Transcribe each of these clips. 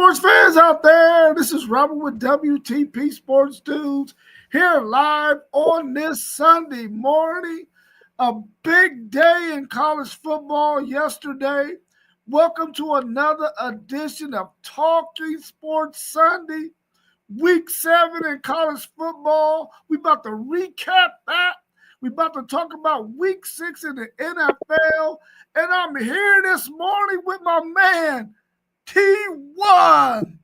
sports fans out there, this is Robert with WTP Sports Dudes here live on this Sunday morning. A big day in college football yesterday. Welcome to another edition of Talking Sports Sunday, Week 7 in college football. We about to recap that. We about to talk about Week 6 in the NFL. And I'm here this morning with my man, T1,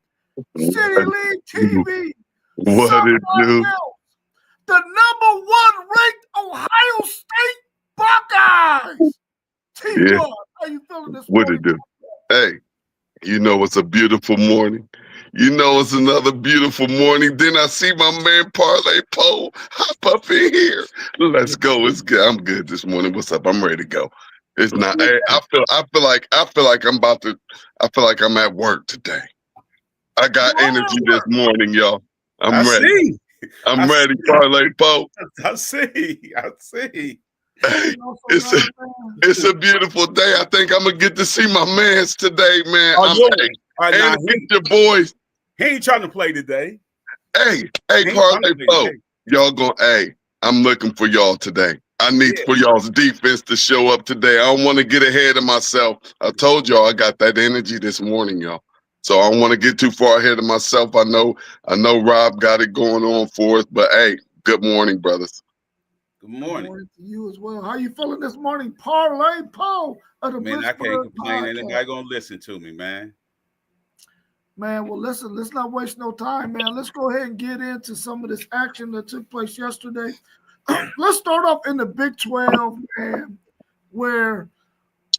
City League TV, What it do? the number one ranked Ohio State Buckeyes. T1, Yeah. how you feeling this What morning? it do? Hey, you know it's a beautiful morning. You know it's another beautiful morning. Then I see my man Parlay Poe hop up in here. Let's go. It's good. I'm good this morning. What's up? I'm ready to go. It's not. Hey, I feel like I'm about to. I feel like I'm at work today. I got energy this morning, y'all. I'm ready. See. I'm ready, Parlay Poe. I see. Hey, it's a beautiful day. I think I'm gonna get to see my mans today, man. And your boys. He ain't trying to play today. Hey, Parlay Poe. Y'all I'm looking for y'all today. I need for y'all's defense to show up today. I don't want to get ahead of myself. I told y'all I got that energy this morning, y'all. So I don't want to get too far ahead of myself. I know Rob got it going on for us, but hey, good morning, brothers. Good morning. Good morning to you as well. How you feeling this morning, Parlay Poe of the Man, I can't complain. Podcast. Anybody gonna listen to me, man? Man, well, listen, let's not waste no time, man. Let's go ahead and get into some of this action that took place yesterday. Let's start off in the Big 12, man, where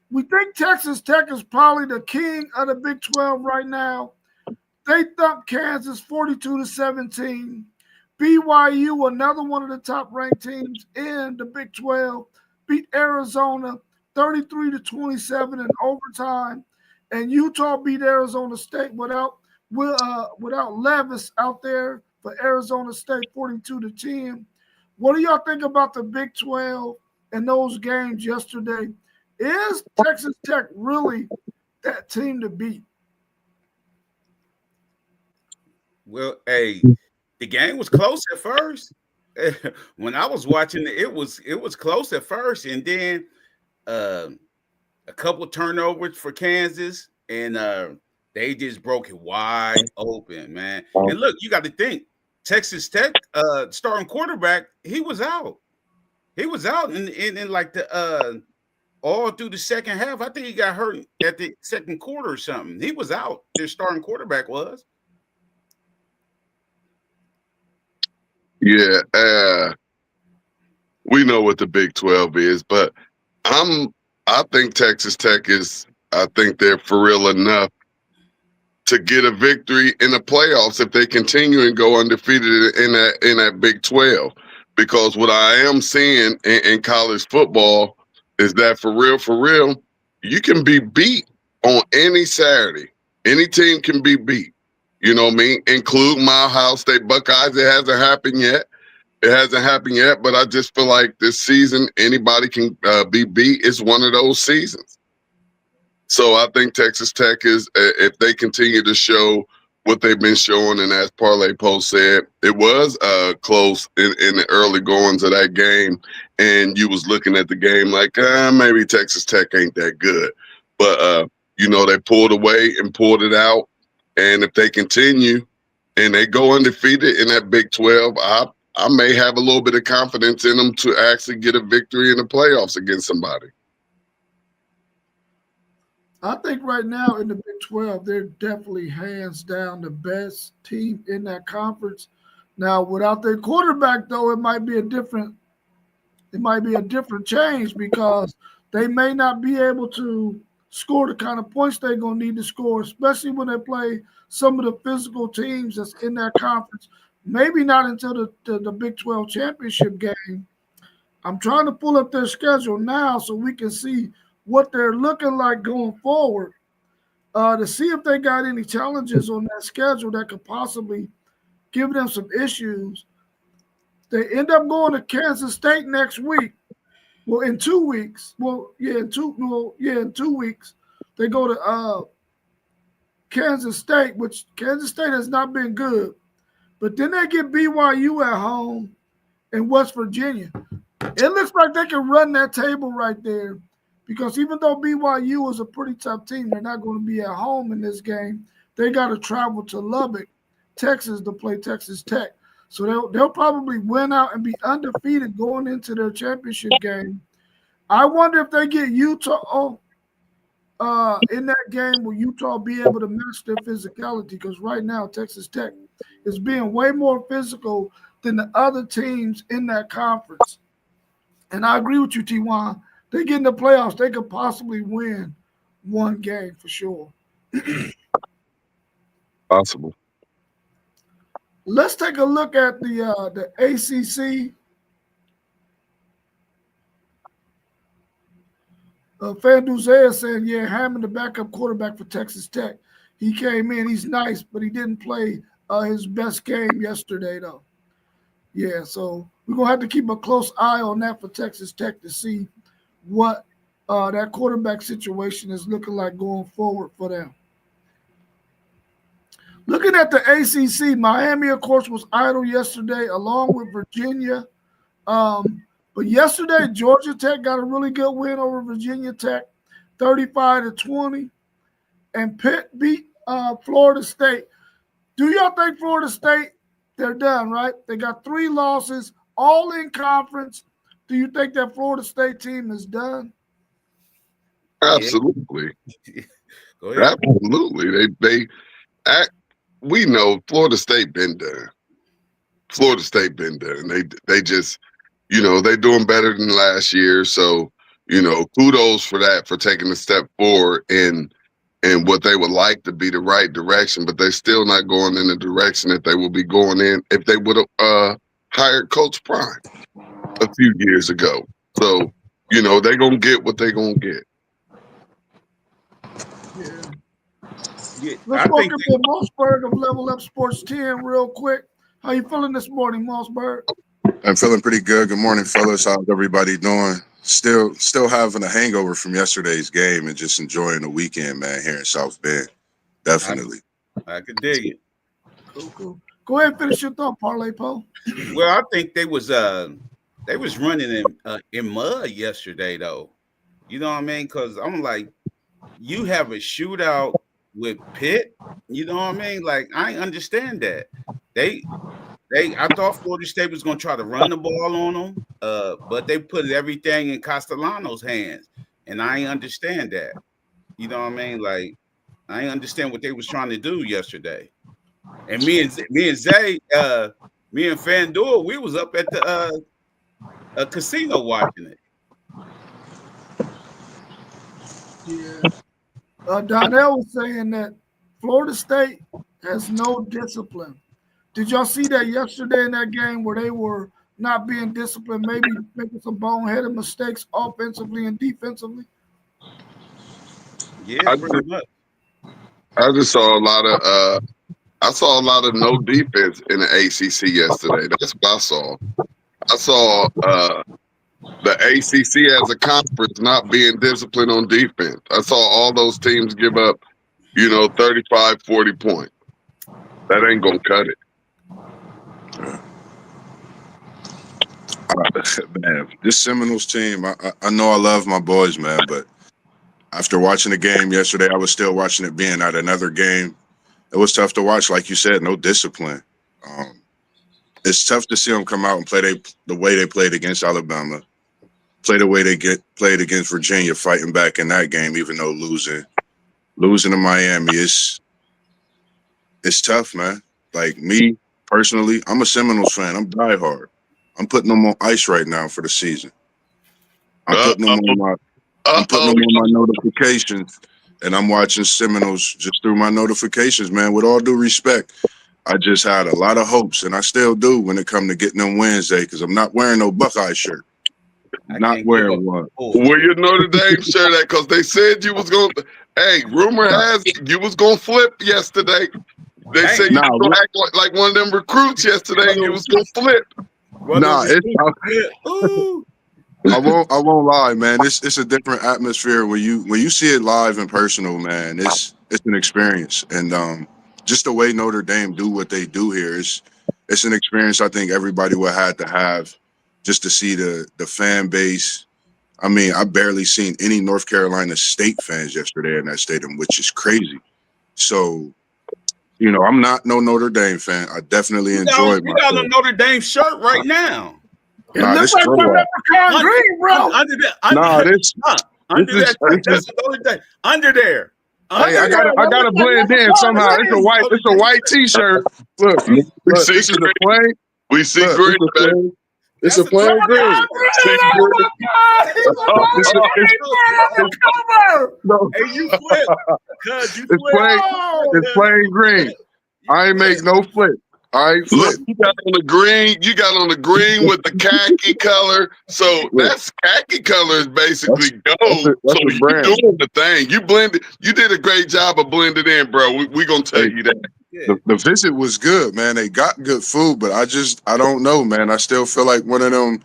we think Texas Tech is probably the king of the Big 12 right now. They thumped Kansas 42-17. BYU, another one of the top-ranked teams in the Big 12, beat Arizona 33-27 in overtime. And Utah beat Arizona State without Levis out there for Arizona State 42-10. What do y'all think about the Big 12 and those games yesterday? Is Texas Tech really that team to beat? Well, hey, the game was close at first. When I was watching it, it was close at first, and then a couple turnovers for Kansas, and they just broke it wide open, man. And look, you got to think Texas Tech starting quarterback, he was out. He was out in like the all through the second half. I think he got hurt at the second quarter or something. He was out. Their starting quarterback was. Yeah, we know what the Big 12 is, but I think Texas Tech is. I think they're for real enough to get a victory in the playoffs if they continue and go undefeated in that Big 12. Because what I am seeing in college football is that for real, you can be beat on any Saturday. Any team can be beat. You know what I mean? Include my Ohio State Buckeyes. It hasn't happened yet. But I just feel like this season, anybody can be beat. It's one of those seasons. So I think Texas Tech is, if they continue to show what they've been showing, and as Parlay Post said, it was close in the early goings of that game, and you was looking at the game like, maybe Texas Tech ain't that good. But, they pulled away and pulled it out, and if they continue and they go undefeated in that Big 12, I may have a little bit of confidence in them to actually get a victory in the playoffs against somebody. I think right now in the Big 12, they're definitely hands down the best team in that conference. Now, without their quarterback, though, it might be a different change because they may not be able to score the kind of points they're going to need to score, especially when they play some of the physical teams that's in that conference. Maybe not until the Big 12 championship game. I'm trying to pull up their schedule now so we can see what they're looking like going forward to see if they got any challenges on that schedule that could possibly give them some issues. They end up going to Kansas State next week. Well, in 2 weeks. In 2 weeks, they go to Kansas State, which Kansas State has not been good. But then they get BYU at home in West Virginia. It looks like they can run that table right there because even though BYU is a pretty tough team, they're not going to be at home in this game. They got to travel to Lubbock, Texas to play Texas Tech. So they'll probably win out and be undefeated going into their championship game. I wonder if they get Utah in that game, will Utah be able to match their physicality? Because right now, Texas Tech is being way more physical than the other teams in that conference. And I agree with you, T1. They get in the playoffs, they could possibly win one game for sure. Possible. Let's take a look at the ACC. Fanduze is saying, yeah, Hammond, the backup quarterback for Texas Tech. He came in, he's nice, but he didn't play his best game yesterday, though. Yeah, so we're going to have to keep a close eye on that for Texas Tech to see what that quarterback situation is looking like going forward for them. Looking at the ACC, Miami, of course, was idle yesterday along with Virginia. But yesterday, Georgia Tech got a really good win over Virginia Tech, 35-20. And Pitt beat Florida State. Do y'all think Florida State, they're done, right? They got 3 losses, all in conference. Do you think that Florida State team is done? Absolutely. Go ahead. Absolutely. We know Florida State been done. Florida State been done. They just, they're doing better than last year. So, kudos for that, for taking a step forward in what they would like to be the right direction, but they're still not going in the direction that they will be going in if they would have hired Coach Prime a few years ago. So, they're going to get what they're going to get. Yeah, let's welcome to Mossberg of Level Up Sports 10 real quick. How you feeling this morning, Mossberg? I'm feeling pretty good. Good morning, fellas. How's everybody doing? Still having a hangover from yesterday's game and just enjoying the weekend, man, here in South Bend. Definitely. I could dig it. Cool. Go ahead and finish your thought, Parlay Poe. Well, I think they was running in mud yesterday, though. You know what I mean? Because I'm like, you have a shootout with Pitt. You know what I mean? Like, I understand that. I thought Florida State was going to try to run the ball on them, but they put everything in Castellano's hands, and I understand that. You know what I mean? Like, I understand what they was trying to do yesterday. And me and Zay, me and FanDuel, we was up at the casino watching it. Yeah. Donnell was saying that Florida State has no discipline. Did y'all see that yesterday in that game where they were not being disciplined, maybe making some boneheaded mistakes offensively and defensively? Yeah, pretty much. I just saw a lot of no defense in the ACC yesterday. That's what I saw. I saw the ACC as a conference not being disciplined on defense. I saw all those teams give up, 35, 40 points. That ain't going to cut it. Man, this Seminoles team, I know I love my boys, man, but after watching the game yesterday, I was still watching it being at another game. It was tough to watch, like you said, no discipline. It's tough to see them come out and play the way they played against Alabama, play the way they played against Virginia, fighting back in that game, even though losing to Miami is tough, man. Like me personally, I'm a Seminoles fan. I'm diehard. I'm putting them on ice right now for the season. I'm putting them on my notifications, and I'm watching Seminoles just through my notifications, man. With all due respect, I just had a lot of hopes, and I still do when it comes to getting them Wednesday, because I'm not wearing no Buckeye shirt. Not wearing one. Where your Notre Dame shirt at? Because they said you was going to. Hey, rumor has it you was going to flip yesterday. They said you was going to act like one of them recruits yesterday, and you was going to flip. I won't lie, man. It's a different atmosphere when you see it live and personal, man. it's an experience, and just the way Notre Dame do what they do here is it's an experience I think everybody would have to have just to see the fan base. I mean, I barely seen any North Carolina State fans yesterday in that stadium, which is crazy. So, you know, I'm not no Notre Dame fan. I definitely enjoyed You got a myself. Notre Dame shirt right now. It Nah, looks this like throw my up. leprechaun green, bro. Under that, Nah, this under this is- that, this that's Notre Dame. Under there. Hey, I Under gotta there. blend in somehow. It's a white T-shirt. Look, We look, see this is a green. plain. We see Look, green, it's a baby. plain. It's a That's a plain green. Oh my God! He's on the cover. No, Hey, you flip. Cuz you it's flip. plain. It's plain green. I ain't make no flip. I ain't Look, flip. you got on the green. You got on the green with the khaki color. So that's khaki color is basically gold. that's So a you brand. doing the thing. You blended. You did a great job of blending in, bro. We gonna tell you that. The visit was good, man. They got good food, but I don't know, man. I still feel like one of them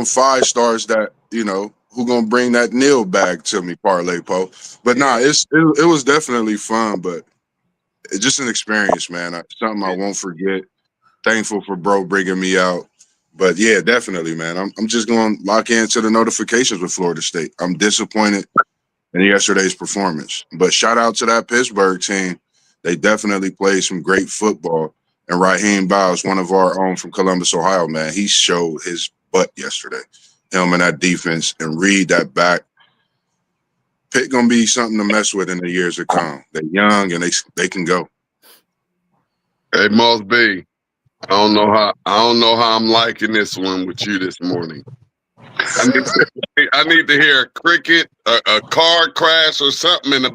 5 stars that, you know, who gonna bring that Neil bag to me, Parlay Po. But nah, it was definitely fun, but it's just an experience, man. Something I won't forget. Thankful for bro bringing me out. But yeah, definitely, man. I'm just gonna lock into the notifications with Florida State. I'm disappointed in yesterday's performance, but shout out to that Pittsburgh team. They definitely played some great football. And Raheem Biles, one of our own from Columbus, Ohio, man, he showed his butt yesterday. Him and that defense, and read that back. Pitt gonna be something to mess with in the years to come. They're young and they can go. Hey, Moss B. I don't know how I'm liking this one with you this morning. I need to hear a cricket, a car crash, or something in the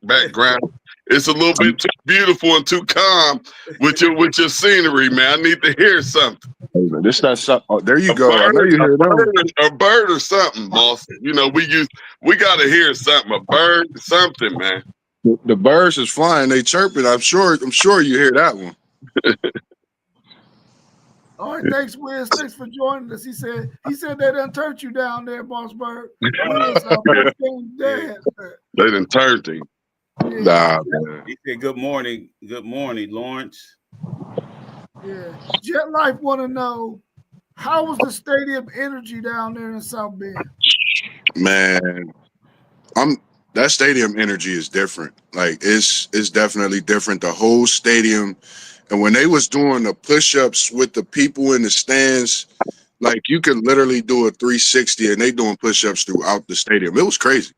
background. It's a little bit too beautiful and too calm with your scenery, man. I need to hear something. This that something. Oh, there you go. I know you hear that. A bird or something, boss. You know, we got to hear something. A bird, something, man. The birds is flying. They chirping. I'm sure you hear that one. All right, thanks, Wiz. Thanks for joining us. He said they done turned you down there, Boss Bird. They done turned him. Nah, man. He said, "Good morning, Lawrence." Yeah, Jet Life want to know, how was the stadium energy down there in South Bend? Man, that stadium energy is different. Like it's definitely different. The whole stadium, and when they was doing the push-ups with the people in the stands, like you could literally do a 360 and they doing push-ups throughout the stadium. It was crazy.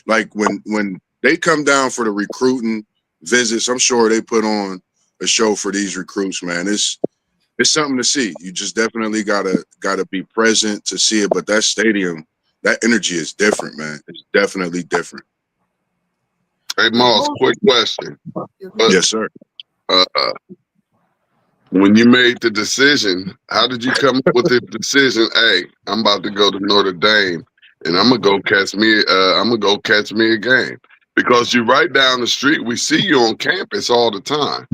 Like when they come down for the recruiting visits, I'm sure they put on a show for these recruits, man. It's something to see. You just definitely gotta be present to see it. But that stadium, that energy is different, man. It's definitely different. Hey, Moss, quick question. Yes, sir. When you made the decision, how did you come up with the decision? Hey, I'm about to go to Notre Dame, and I'm gonna go catch me a game, because you're right down the street. We see you on campus all the time,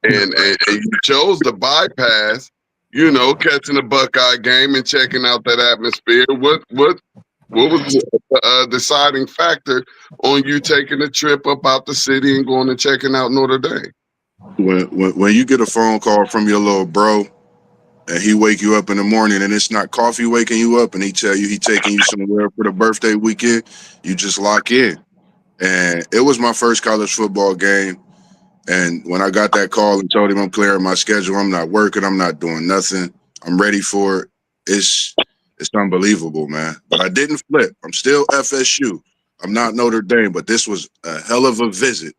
and you chose to bypass, you know, catching a Buckeye game and checking out that atmosphere. What was the deciding factor on you taking a trip up out the city and going and checking out Notre Dame? When you get a phone call from your little bro and he wake you up in the morning and it's not coffee waking you up and he tell you he taking you somewhere for the birthday weekend, you just lock in. And it was my first college football game. And when I got that call and told him I'm clearing my schedule, I'm not working, I'm not doing nothing, I'm ready for it. It's unbelievable, man. But I didn't flip. I'm still FSU. I'm not Notre Dame, but this was a hell of a visit.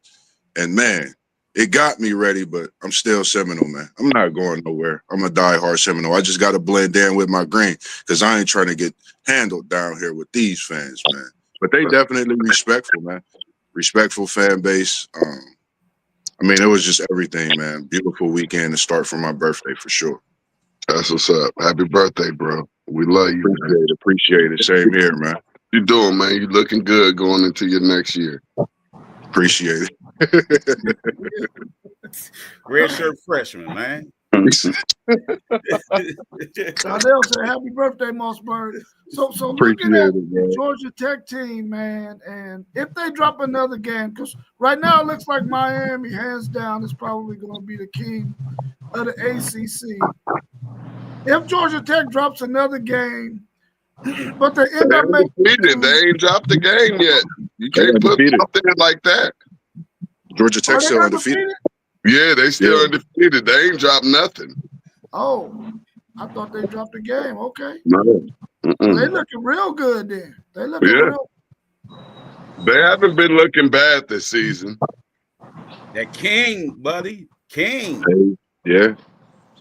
And man, it got me ready, but I'm still Seminole, man. I'm not going nowhere. I'm a diehard Seminole. I just got to blend in with my green because I ain't trying to get handled down here with these fans, man. But they definitely respectful, man. Respectful fan base. I mean, it was just everything, man. Beautiful weekend to start for my birthday for sure. That's what's up. Happy birthday, bro. We love you. Appreciate it. Same here, man. You doing, man? You looking good going into your next year. Appreciate it. Red shirt freshman, man. Donnell said, "Happy birthday, Mossberg." So looking Appreciate at it, the man. Georgia Tech team, man, and if they drop another game, because right now it looks like Miami, hands down, is probably going to be the king of the ACC. If Georgia Tech drops another game, but they end They up making undefeated. They ain't dropped the game yet. You They can't put undefeated. them out there like that. Georgia Are Tech they still undefeated. Yeah, they still Yeah. undefeated. They ain't dropped nothing. Oh, I thought they dropped the game. Okay. No. Well, Mm-mm. they looking real good then. They looking Yeah. real. They haven't been looking bad this season. That King, buddy. King. Yeah.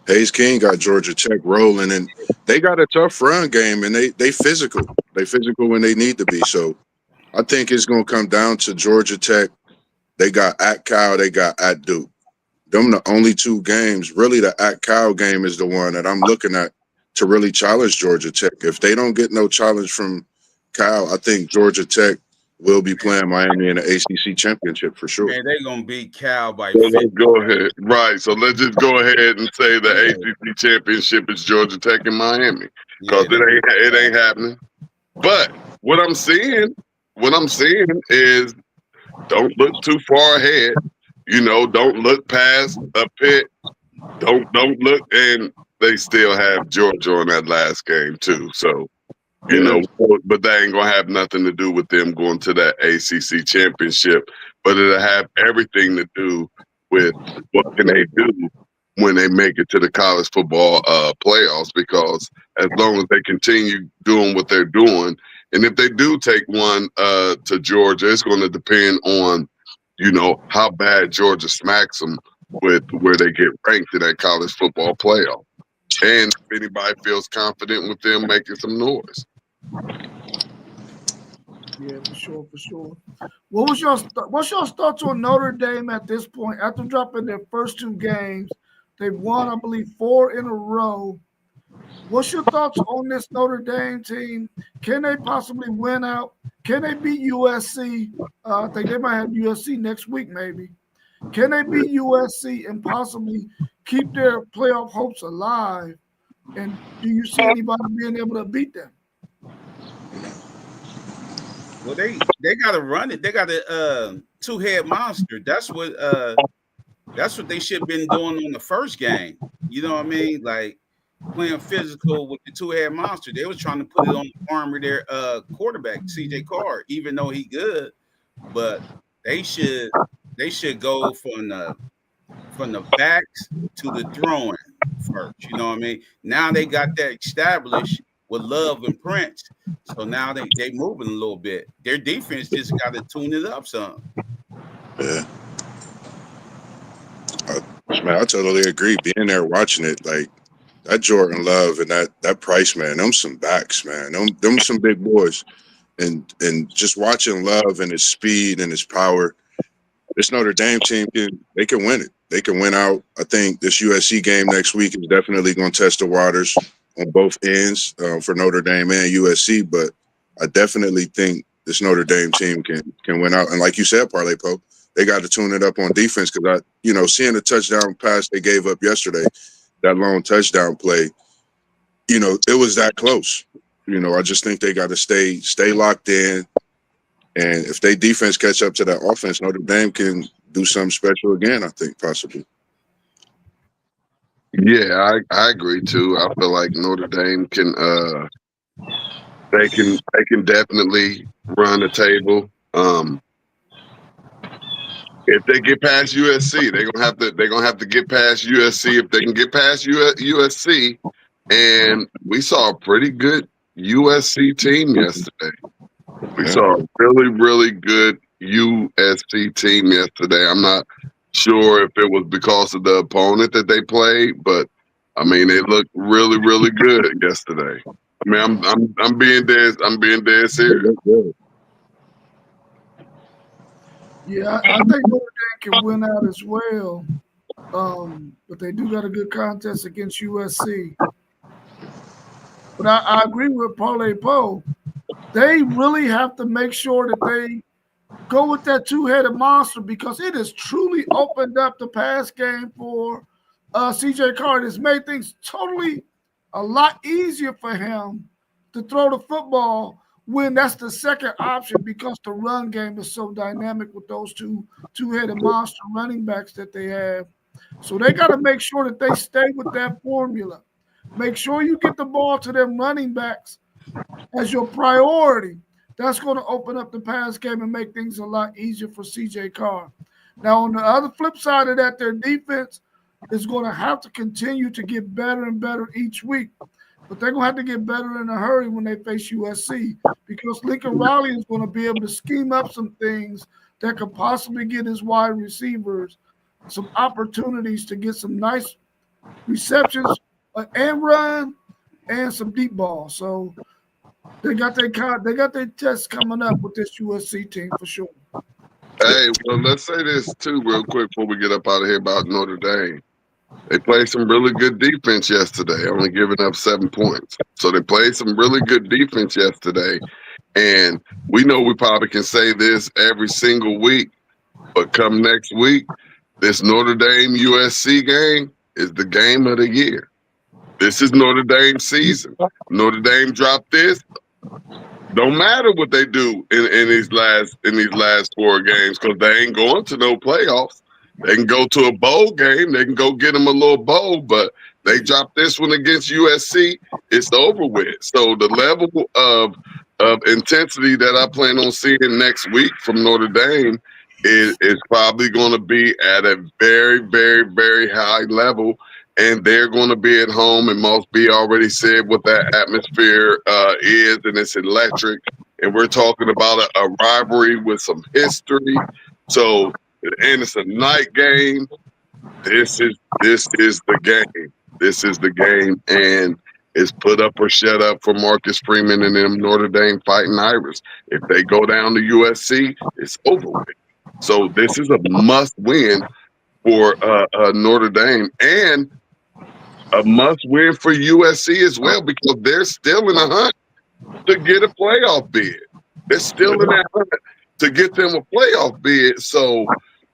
Hayes King got Georgia Tech rolling, and they got a tough run game, and they physical. They physical when they need to be. So I think it's going to come down to Georgia Tech. They got at Cal, they got at Duke. Them the only two games. Really, the at Cal game is the one that I'm looking at to really challenge Georgia Tech. If they don't get no challenge from Cal, I think Georgia Tech will be playing Miami in the ACC championship for sure. Man, they're gonna beat Cal by So 50. let's go ahead. Right. So let's just go ahead and say the ACC championship is Georgia Tech and Miami. Because it ain't happening. But what I'm seeing is don't look too far ahead. Don't look past a Pitt. Don't look, and they still have Georgia on that last game too. So, but that ain't gonna have nothing to do with them going to that ACC championship. But it'll have everything to do with what can they do when they make it to the college football playoffs. Because as long as they continue doing what they're doing, and if they do take one to Georgia, it's going to depend on how bad Georgia smacks them with where they get ranked in that college football playoff, and if anybody feels confident with them making some noise. Yeah, for sure. What's your thoughts on Notre Dame at this point? After dropping their first two games, they've won, I believe, 4 in a row. What's your thoughts on this Notre Dame team? Can they possibly win out? Can they beat USC? I think they might have USC next week, maybe. Can they beat USC and possibly keep their playoff hopes alive? And do you see anybody being able to beat them? Well, they got to run it. They got a two-head monster. That's what they should have been doing on the first game. You know what I mean? Like playing physical with the two-head monster. They was trying to put it on the arm of their quarterback, CJ Carr, even though he good. But they should go from the backs to the throwing first. You know what I mean? Now they got that established with Love and Prince. So now they moving a little bit. Their defense just got to tune it up some. Yeah. Man, I totally agree. Being there watching it, like that Jordan Love and that Price, man, them some backs, man. Them some big boys. And just watching Love and his speed and his power, this Notre Dame team they can win it. They can win out. I think this USC game next week is definitely going to test the waters on both ends for Notre Dame and USC. But I definitely think this Notre Dame team can win out. And like you said, Parlay Pope, they got to tune it up on defense because seeing the touchdown pass they gave up yesterday, that long touchdown play, it was that close. I just think they got to stay locked in. And if they defense catch up to that offense, Notre Dame can do something special again, I think, possibly. Yeah, I agree too. I feel like Notre Dame can they can definitely run the table. If they get past USC, they're gonna have to get past USC. If they can get past USC, and we saw a pretty good USC team yesterday. We saw a really, really good USC team yesterday. I'm not sure if it was because of the opponent that they played, but I mean, they looked really, really good yesterday. I mean, I'm being dead serious. Yeah, I think Notre Dame can win out as well, but they do got a good contest against USC. But I agree with Parlay Poe. They really have to make sure that they go with that two-headed monster because it has truly opened up the pass game for CJ Carr. It's made things totally a lot easier for him to throw the football when that's the second option because the run game is so dynamic with those two-headed monster running backs that they have. So they got to make sure that they stay with that formula. Make sure you get the ball to them running backs as your priority. That's going to open up the pass game and make things a lot easier for CJ Carr. Now, on the other flip side of that, their defense is going to have to continue to get better and better each week. But they're going to have to get better in a hurry when they face USC because Lincoln Riley is going to be able to scheme up some things that could possibly get his wide receivers some opportunities to get some nice receptions and run and some deep balls. So they got their tests coming up with this USC team for sure. Hey, well, let's say this too real quick before we get up out of here about Notre Dame. They played some really good defense yesterday, only giving up 7 points. So they played some really good defense yesterday. And we know we probably can say this every single week, but come next week, this Notre Dame USC game is the game of the year. This is Notre Dame season. Notre Dame dropped this. Don't matter what they do in these last 4 games because they ain't going to no playoffs. They can go to a bowl game. They can go get them a little bowl, but they dropped this one against USC. It's over with. So the level of intensity that I plan on seeing next week from Notre Dame is probably going to be at a very, very, very high level. And they're going to be at home, and Moss B already said what that atmosphere is, and it's electric. And we're talking about a rivalry with some history. So, and it's a night game. This is the game. This is the game, and it's put up or shut up for Marcus Freeman and them Notre Dame Fighting Irish. If they go down to USC, it's over with. So this is a must-win for Notre Dame, and a must-win for USC as well because they're still in a hunt to get a playoff bid. They're still in that hunt to get them a playoff bid. So,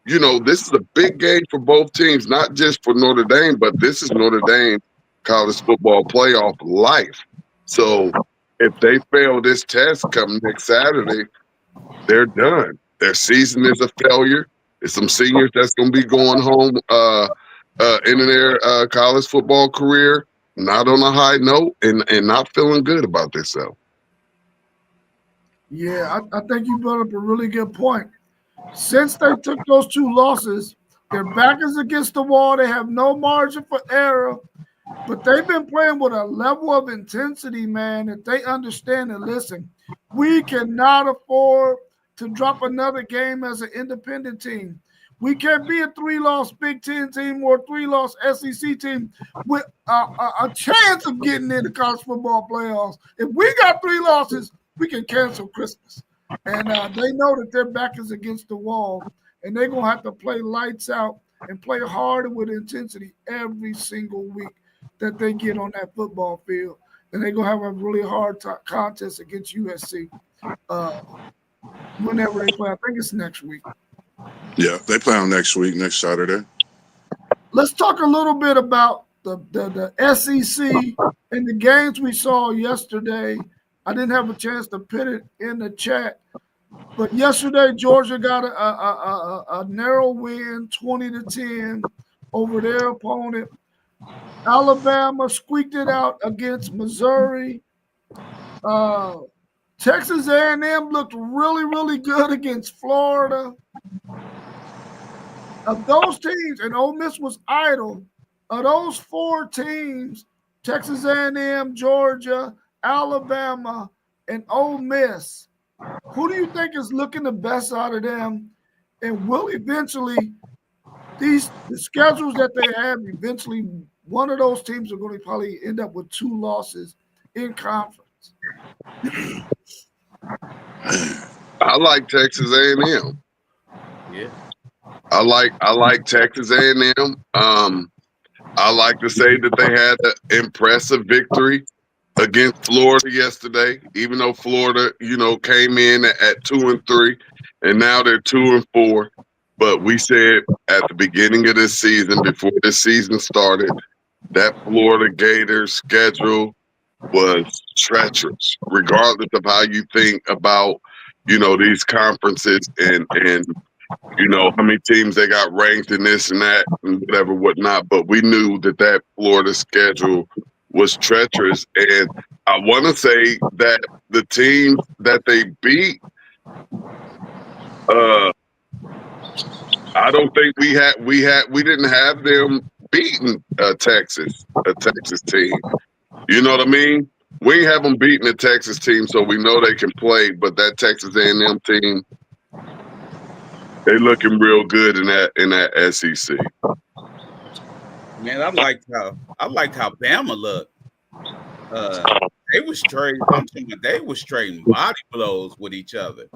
you know, this is a big game for both teams, not just for Notre Dame, but this is Notre Dame college football playoff life. So if they fail this test come next Saturday, they're done. Their season is a failure. There's some seniors that's going to be going home in their college football career, not on a high note and not feeling good about themselves. Yeah, I think you brought up a really good point. Since they took those 2 losses, their back is against the wall. They have no margin for error, but they've been playing with a level of intensity, man, that they understand and listen. We cannot afford to drop another game as an independent team. We can't be a 3-loss Big Ten team or a 3-loss SEC team with a chance of getting into college football playoffs. If we got 3 losses, we can cancel Christmas. And they know that their back is against the wall, and they're going to have to play lights out and play hard and with intensity every single week that they get on that football field. And they're going to have a really hard contest against USC whenever they play. I think it's next week. Yeah, they play on next week, next Saturday. Let's talk a little bit about the SEC and the games we saw yesterday. I didn't have a chance to put it in the chat, but yesterday Georgia got a narrow win, 20-10 over their opponent. Alabama squeaked it out against Missouri. Texas A&M looked really, really good against Florida. Of those teams, and Ole Miss was idle, of those 4 teams, Texas A&M, Georgia, Alabama, and Ole Miss, who do you think is looking the best out of them? And will eventually, the schedules that they have, eventually one of those teams are going to probably end up with 2 losses in conference. I like Texas A&M. Yeah. I like Texas A&M. I like to say that they had an impressive victory against Florida yesterday, even though Florida, came in at 2-3, and now they're 2-4. But we said at the beginning of this season, before this season started, that Florida Gators schedule was treacherous, regardless of how you think about, these conferences and how many teams they got ranked in this and that and whatever, whatnot. But we knew that Florida schedule was treacherous. And I want to say that the teams that they beat, I don't think we didn't have them beating a Texas team. You know what I mean? We ain't have them beating a Texas team, so we know they can play. But that Texas A&M team, they looking real good in that SEC. Man, I liked how Bama looked. They was trading body blows with each other.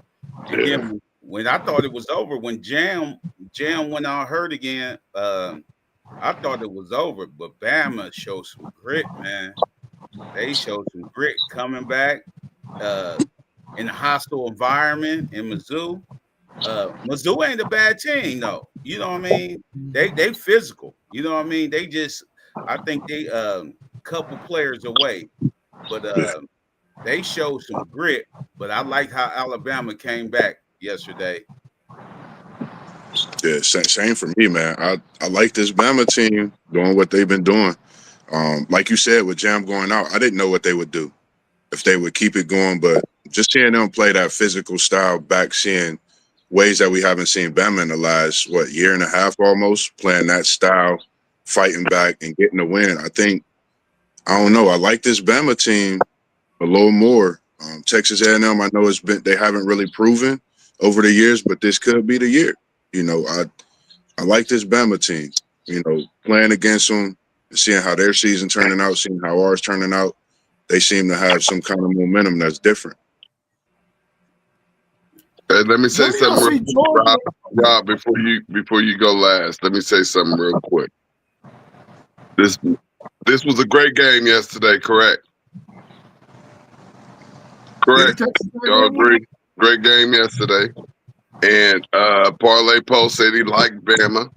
And then when I thought it was over, when Jam went out hurt again, I thought it was over. But Bama showed some grit, man. They showed some grit coming back in a hostile environment in Mizzou. Mizzou ain't a bad team, though. You know what I mean? They physical. You know what I mean? I think they couple players away, but they showed some grit. But I like how Alabama came back yesterday. Yeah, same for me, man. I like this Bama team doing what they've been doing. Like you said, with Jam going out, I didn't know what they would do, if they would keep it going. But just seeing them play that physical style back, seeing ways that we haven't seen Bama in the last, year and a half almost, playing that style, fighting back and getting the win. I don't know. I like this Bama team a little more. Texas A&M, I know they haven't really proven over the years, but this could be the year. I like this Bama team. Playing against them and seeing how their season turning out, seeing how ours turning out. They seem to have some kind of momentum that's different. Hey, let me say something real quick, Rob, before you go last. Let me say something real quick. This was a great game yesterday, correct? Correct. Y'all agree? Great game yesterday. And Parlay Post said he liked Bama.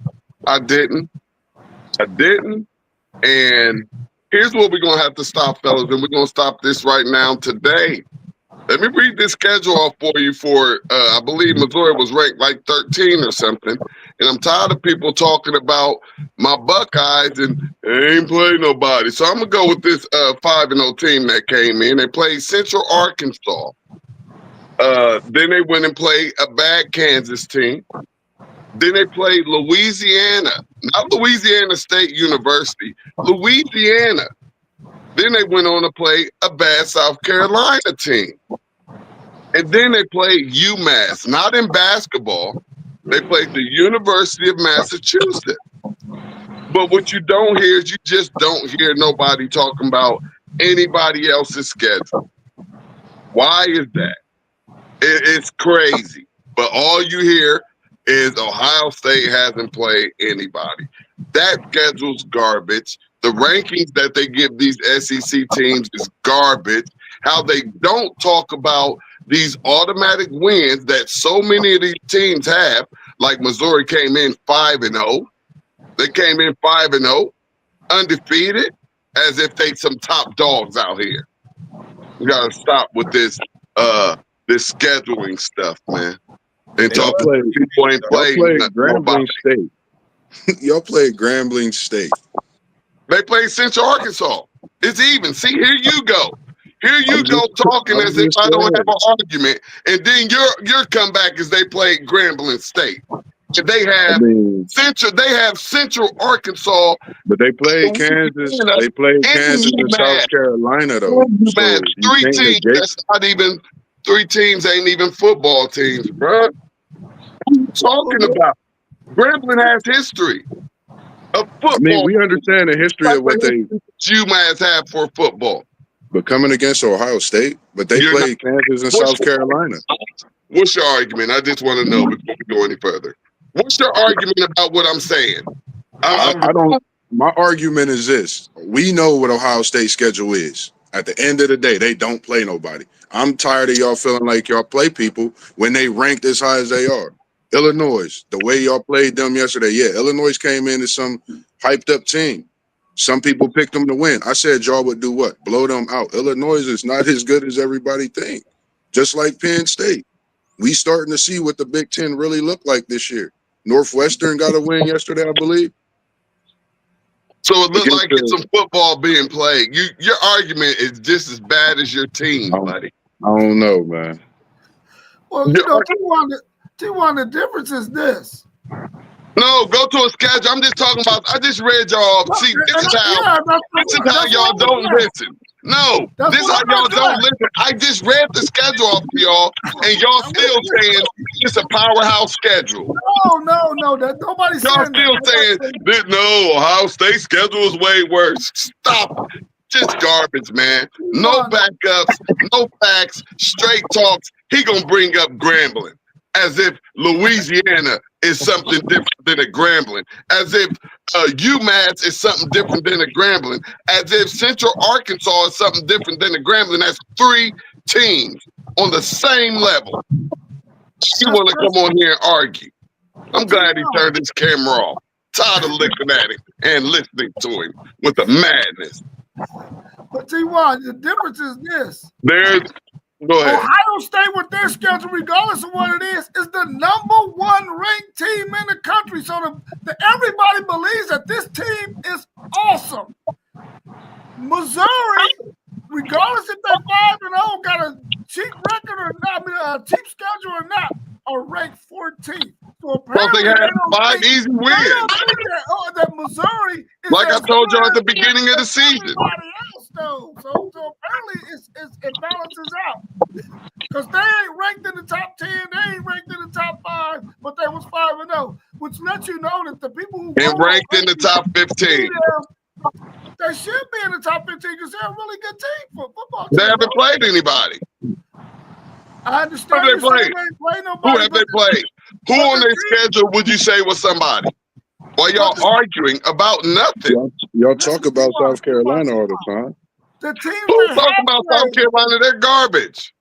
I didn't. And here's what we're going to have to stop, fellas, and we're going to stop this right now today. Let me read this schedule off for you I believe Missouri was ranked like 13 or something. And I'm tired of people talking about my Buckeyes and they ain't played nobody. So I'm going to go with this 5-0 team that came in. They played Central Arkansas. Then they went and played a bad Kansas team. Then they played Louisiana, not Louisiana State University, Louisiana. Then they went on to play a bad South Carolina team. And then they played UMass, not in basketball. They played the University of Massachusetts. But what you don't hear is you just don't hear nobody talking about anybody else's schedule. Why is that? It's crazy. But all you hear is Ohio State hasn't played anybody. That schedule's garbage. The rankings that they give these SEC teams is garbage. How they don't talk about these automatic wins that so many of these teams have, like Missouri came in 5-0. They came in 5-0, undefeated, as if they some top dogs out here. We gotta stop with this scheduling stuff, man. And talk to people ain't played Grambling State. Y'all played Grambling State. They played Central Arkansas. It's even. See, here you go. Here you go talking as if I don't have an argument. And then your comeback is they played Grambling State. And they have Central Arkansas. But they played Kansas. They played Kansas and South Carolina, though. So three teams. That's not even 3 teams. Ain't even football teams, bro. What are you talking about? Grambling has history of football. I mean, we understand the history of what UMass have for football. But coming against Ohio State, but they played Kansas and South Carolina. What's your argument? I just want to know before we go any further. What's your argument about what I'm saying? I don't. My argument is this: we know what Ohio State's schedule is. At the end of the day, they don't play nobody. I'm tired of y'all feeling like y'all play people when they ranked as high as they are. Illinois, the way y'all played them yesterday, yeah, Illinois came in as some hyped up team. Some people picked them to win. I said y'all would do what? Blow them out. Illinois is not as good as everybody think. Just like Penn State. We starting to see what the Big Ten really look like this year. Northwestern got a win yesterday, I believe. So it looked like it's some football being played. Your argument is just as bad as your team, buddy. I don't know, man. Well, you know, T1, the difference is this. No, go to a schedule. I'm just talking about. I just read y'all. See, this is how y'all don't listen. No, this is how y'all don't listen. I just read the schedule off to y'all, and y'all still saying it's a powerhouse schedule. No. Nobody's y'all saying still saying that. No, Ohio State schedule is way worse. Stop it. Just garbage, man. No backups, no facts, straight talks. He gonna bring up Grambling as if Louisiana is something different than a Grambling, as if UMass is something different than a Grambling, as if Central Arkansas is something different than a Grambling. That's 3 teams on the same level. You want to come on here and argue. I'm glad he turned his camera off. Tired of looking at him and listening to him with the madness. But T1, the difference is this. Go ahead. Ohio State, with their schedule, regardless of what it is the #1 ranked team in the country. So everybody believes that this team is awesome. Missouri, regardless if they're 5-0, got a cheap record or not, a cheap schedule or not, are ranked 14th. So apparently they had 5 easy wins. That Missouri is, like I told you at the beginning of the season. So apparently it balances out. Because they ain't ranked in the top 10, they ain't ranked in the top 5, but they was 5-0, which lets you know that the people who ranked in the top 15. They should be in the top 15 because they're a really good team for football. They haven't played anybody. I understand. Who have they played? Who have they played? Who on their schedule would you say was somebody? While y'all arguing about nothing. Y'all talk about South Carolina all the time. The team who talk about South Carolina? They're garbage.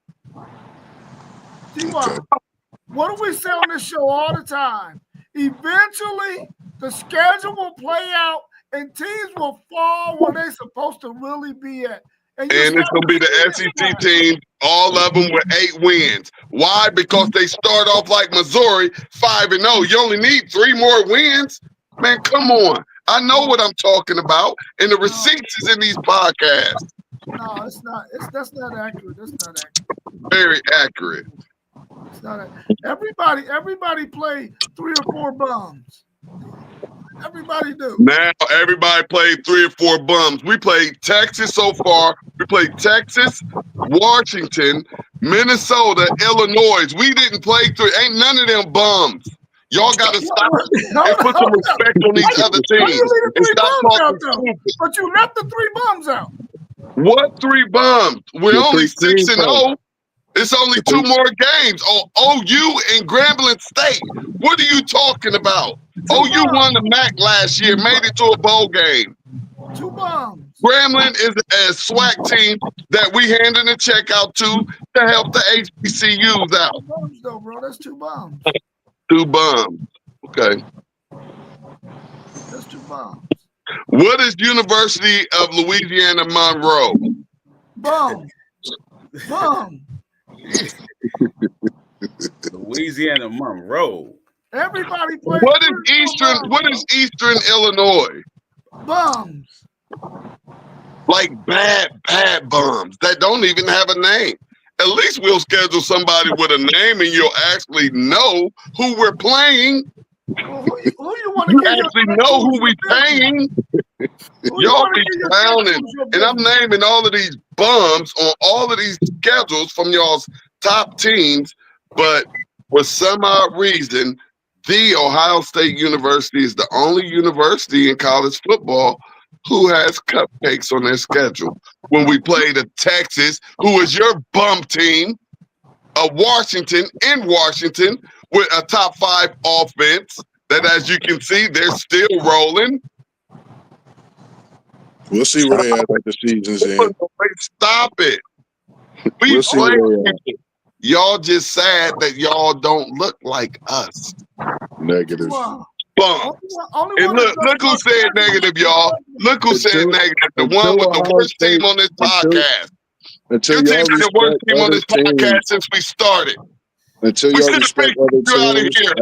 What do we say on this show all the time? Eventually, the schedule will play out and teams will fall where they're supposed to really be at. And it's going to be the SEC team, all of them with 8 wins. Why? Because they start off like Missouri, 5-0. You only need 3 more wins? Man, come on. I know what I'm talking about. And the receipts is in these podcasts. No, it's not. That's not accurate. That's not accurate. Very accurate. It's not. Everybody play 3 or 4 bums. Everybody do. Now everybody played 3 or 4 bums. We played Texas so far. We played Texas, Washington, Minnesota, Illinois. We didn't play 3. Ain't none of them bums. Y'all got to stop and put some respect on these other teams. And stop talking stupid. But you left the 3 bums out. What 3 bums? We're only 6-0. It's only 2 more games. OU and Grambling State. What are you talking about? OU won the MAC last year, made it to a bowl game. 2 bums. Grambling is a SWAC team that we handing a check out to help the HBCUs out. 2 bums though, bro. That's 2 bums. 2 bums. Okay. That's 2 bums. What is University of Louisiana Monroe? Bum. Bum. Louisiana Monroe. Everybody plays. What is Eastern Illinois? Bums. Like bad bums that don't even have a name. At least we'll schedule somebody with a name and you'll actually know who we're playing. Well, who you want to You actually know who we paying. Y'all be clowning. And I'm naming all of these bums on all of these schedules from y'all's top teams. But for some odd reason, the Ohio State University is the only university in college football who has cupcakes on their schedule. When we played a Texas, who is your bum team, a Washington in Washington with a top 5 offense that, as you can see, they're still rolling. We'll see where they at the season's end. Stop it. We'll see where they at. Y'all just sad that y'all don't look like us. Negative. Wow. Bum. Only And one look that who does said my negative, y'all. Look who said Until- negative. The until one with the Ohio worst State- team on this until- podcast. Until Your y'all team's been the worst respect team on other this podcast teams, since we started. until We y'all should have respect been other you out of teams here.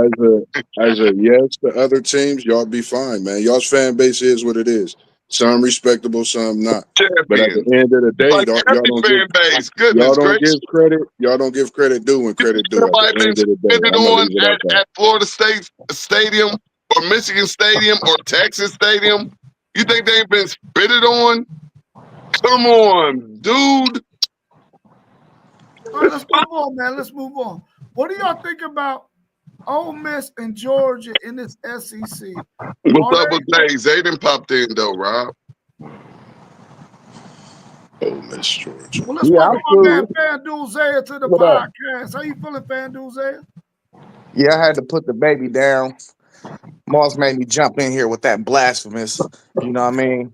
as a yes to other teams, y'all be fine, man. Y'all's fan base is what it is. Some respectable, some not. But at the Champions. end of the day, Like y'all every don't fan give base. Goodness gracious. credit. Y'all don't give credit due when credit due. At Somebody the been end of the day, spitted I'm gonna on leave it at that. at Florida State Stadium or Michigan Stadium or Texas Stadium? You think they ain't been spitted on? Come on, dude. All right, let's move on, man. Let's move on. What do y'all think about Ole Miss and Georgia in this SEC? What's up with Zay? Zay done popped in though, Rob. Oh, Miss Georgia. Well, let's Yeah, welcome I'm my man cool. FanDuel Zaya to the What up? podcast. How you feeling, FanDuel Zaya? Yeah, I had to put the baby down. Moss made me jump in here with that blasphemous. You know what I mean?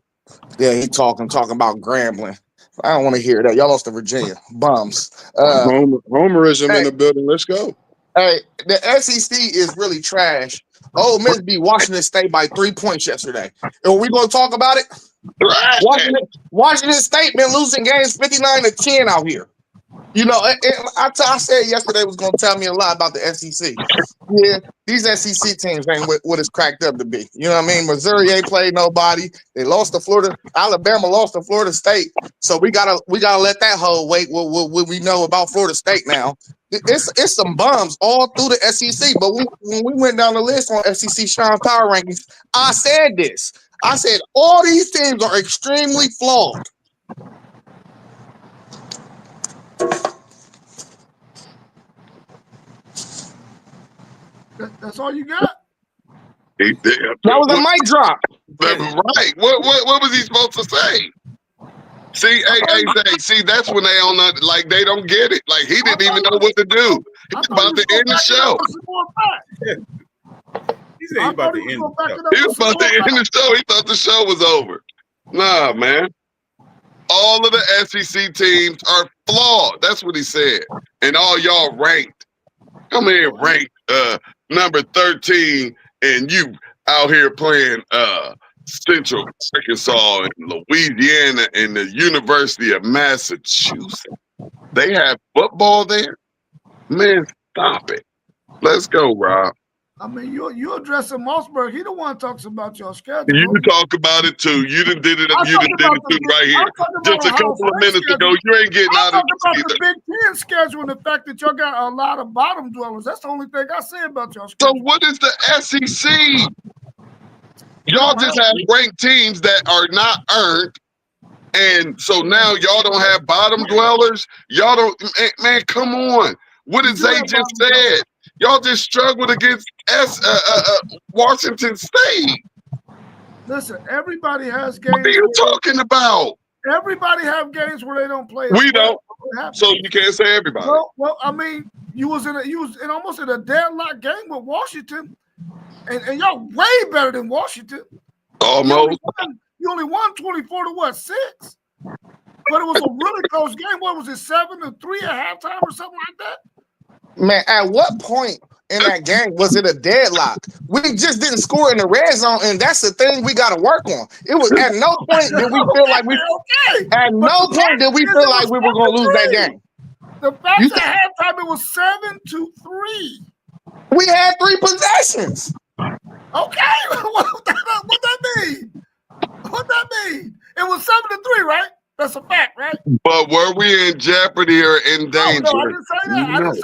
Yeah, he talking about Grambling. I don't want to hear that. Y'all lost to Virginia. Bums. Homerism in Hey. the building. Let's go. Hey, the SEC is really trash. Ole Miss beat Washington State by 3 points yesterday. And are we going to talk about it? Washington State been losing games 59-10 out here. You know, I said yesterday was going to tell me a lot about the SEC. Yeah, these SEC teams ain't what it's cracked up to be. You know what I mean? Missouri ain't played nobody. They lost to Florida. Alabama lost to Florida State. So we gotta let that whole wait what we know about Florida State now. It's some bums all through the SEC. But when we went down the list on SEC Sean's Power Rankings, I said this. I said all these teams are extremely flawed. That's all you got? He did. That was a mic drop. Right. What was he supposed to say? See, see, that's when they don't like they don't get it. Like he didn't even know what to do. He's about to end the show. He said he's about to end the show. He was about to end the show. He thought the show was over. Nah, man. All of the SEC teams are flawed. That's what he said. And all y'all ranked. Come here, ranked number 13, and you out here playing Central Arkansas and Louisiana and the University of Massachusetts. They have football there? Man, stop it. Let's go, Rob. I mean, you addressing Mossberg. He the one talks about your schedule. You talk about it too. You done did it. You done did it too right here. Just a couple of minutes ago, you ain't getting out of this either. The Big Ten schedule and the fact that y'all got a lot of bottom dwellers. That's the only thing I say about y'all So schedule. what is the SEC? Y'all just have ranked teams that are not earned. And so now y'all don't have bottom dwellers. Y'all don't, man, come on. What did Zay just said? Y'all just struggled against Washington State. Listen, everybody has games. What are you talking about? Everybody have games where they don't play. We don't. So you can't say everybody. Well, I mean, you was in almost in a deadlock game with Washington, and y'all way better than Washington. Almost. You only won 24-6. But it was a really close game. What was it, 7-3 at halftime or something like that? Man, at what point in that game was it a deadlock? We just didn't score in the red zone, and that's the thing we got to work on. It was at no point did we feel like we at no point did we feel like we were going to lose that game. The fact at halftime it was 7-3. We had 3 possessions. Okay, what that mean? What that mean? It was 7-3, right? That's a fact, right? But were we in jeopardy or in danger? No, I didn't say that.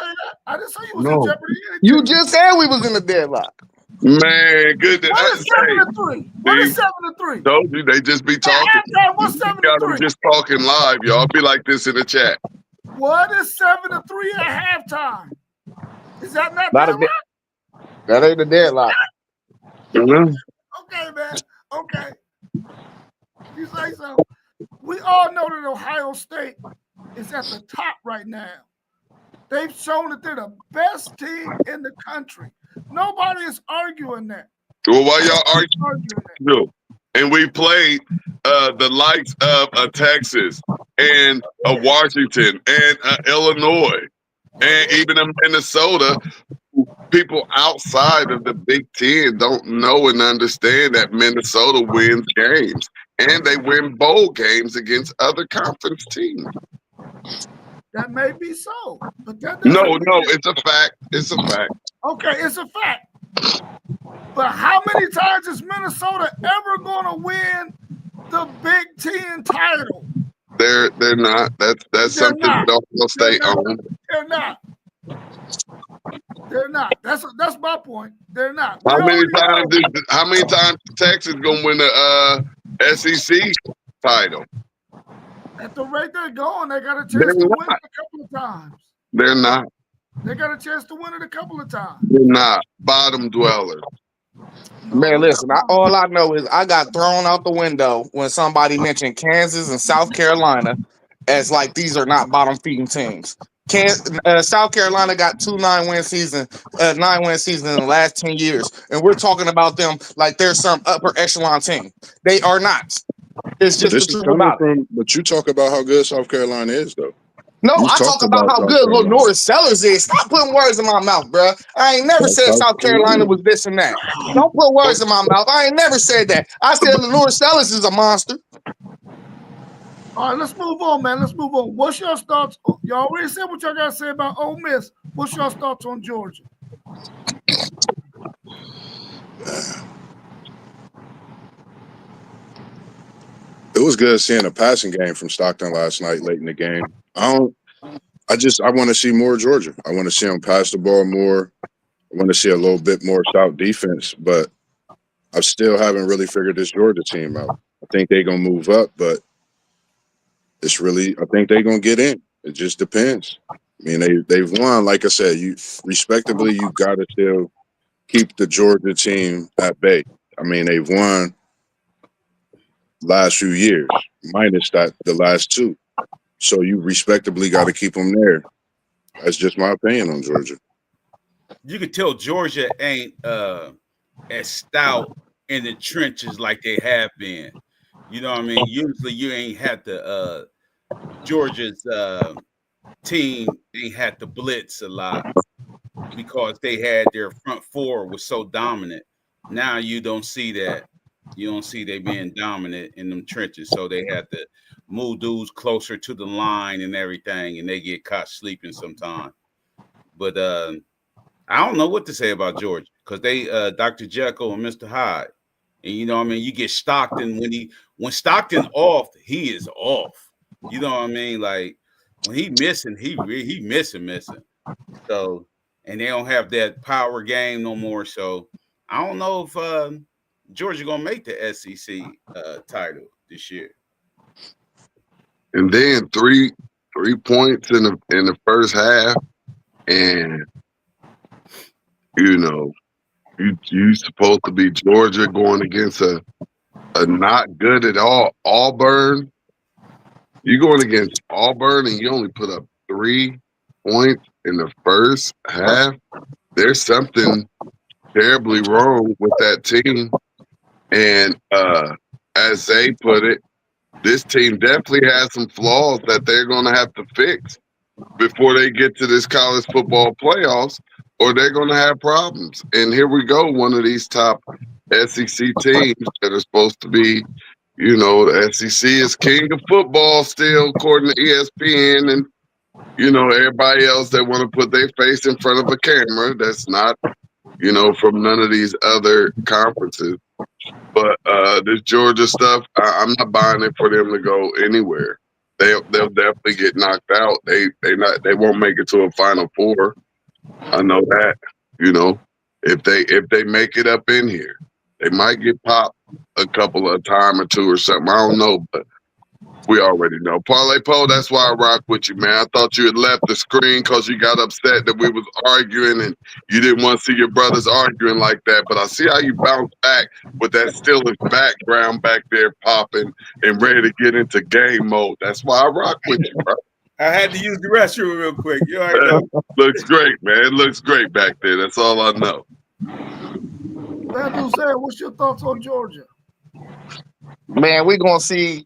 I didn't say you was in jeopardy. You just said we was in a deadlock. Man, goodness. What is 7-3? What is 7-3? Told you they just be talking. What's 7-3? Just talking live, y'all. Be like this in the chat. What is 7-3 at halftime? Is that not deadlock? That ain't a deadlock. Okay, man. Okay. You say so. We all know that Ohio State is at the top right now. They've shown that they're the best team in the country. Nobody is arguing that. Well, why y'all arguing? And we played the likes of Texas and Washington and Illinois. And even in Minnesota, people outside of the Big Ten don't know and understand that Minnesota wins games. And they win bowl games against other conference teams. That may be so, but that No, doesn't mean it's a fact. It's a fact. okay, it's a fact. But how many times is Minnesota ever going to win the Big Ten title? They're not. That's something not. Ohio State owns. They're not. They're not. That's my point. They're not. How many times is Texas gonna win the SEC title? At the rate they're going, they got a chance They're to win not. it a couple of times. They're not. They got a chance to win it a couple of times. They're not. Bottom dwellers. Man, listen, all I know is I got thrown out the window when somebody mentioned Kansas and South Carolina as like these are not bottom feeding teams. South Carolina got 2 9-win seasons in the last 10 years, and we're talking about them like they're some upper echelon team. They are not. It's just the truth about it. But you talk about how good South Carolina is, though. No, You I talk talked about about how South good Carolina. Lenore Sellers is. Stop putting words in my mouth, bro. I ain't never said South Carolina was this and that. Don't put words in my mouth. I ain't never said that. I said Lenore Sellers is a monster. All right, let's move on, man. Let's move on. What's your thoughts? Y'all already said what y'all got to say about Ole Miss. What's your thoughts on Georgia? It was good seeing a passing game from Stockton last night late in the game. I want to see more Georgia. I want to see them pass the ball more. I want to see a little bit more stout defense, but I still haven't really figured this Georgia team out. I think they're going to move up, but I think they're going to get in. It just depends. I mean, they've won. Like I said, you got to still keep the Georgia team at bay. I mean, they've won last few years, minus the last 2. So you respectably got to keep them there. That's just my opinion on Georgia. You can tell Georgia ain't as stout in the trenches like they have been. You know what I mean? Usually you ain't had the Georgia's team ain't had to blitz a lot because they had their front four was so dominant. Now you don't see that. You don't see they being dominant in them trenches, so they have to move dudes closer to the line and everything, and they get caught sleeping sometimes. But I don't know what to say about Georgia because they Dr. Jekyll and Mr. Hyde, and you know what I mean. You get Stockton when Stockton off, he is off. You know what I mean? Like when he missing, he missing. So and they don't have that power game no more. So I don't know if Georgia gonna make the SEC title this year. And then three points in the first half, and you know, you supposed to be Georgia going against a not good at all Auburn. You going against Auburn and you only put up 3 points in the first half. There's something terribly wrong with that team. And as they put it, this team definitely has some flaws that they're going to have to fix before they get to this college football playoffs, or they're going to have problems. And here we go, one of these top SEC teams that are supposed to be, you know, the SEC is king of football still, according to ESPN, and, you know, everybody else that want to put their face in front of a camera that's not, you know, from none of these other conferences. But this Georgia stuff, I'm not buying it for them to go anywhere. They'll definitely get knocked out. They won't make it to a Final Four. I know that. You know, if they make it up in here, they might get popped a couple of time or two or something. I don't know, but we already know. Parlay Poe, that's why I rock with you, man. I thought you had left the screen because you got upset that we was arguing and you didn't want to see your brothers arguing like that. But I see how you bounce back with that Steelers background back there popping and ready to get into game mode. That's why I rock with you, bro. I had to use the restroom real quick. You already know. Looks great, man. It looks great back there. That's all I know. Van Duzel, what's your thoughts on Georgia? Man, we're gonna see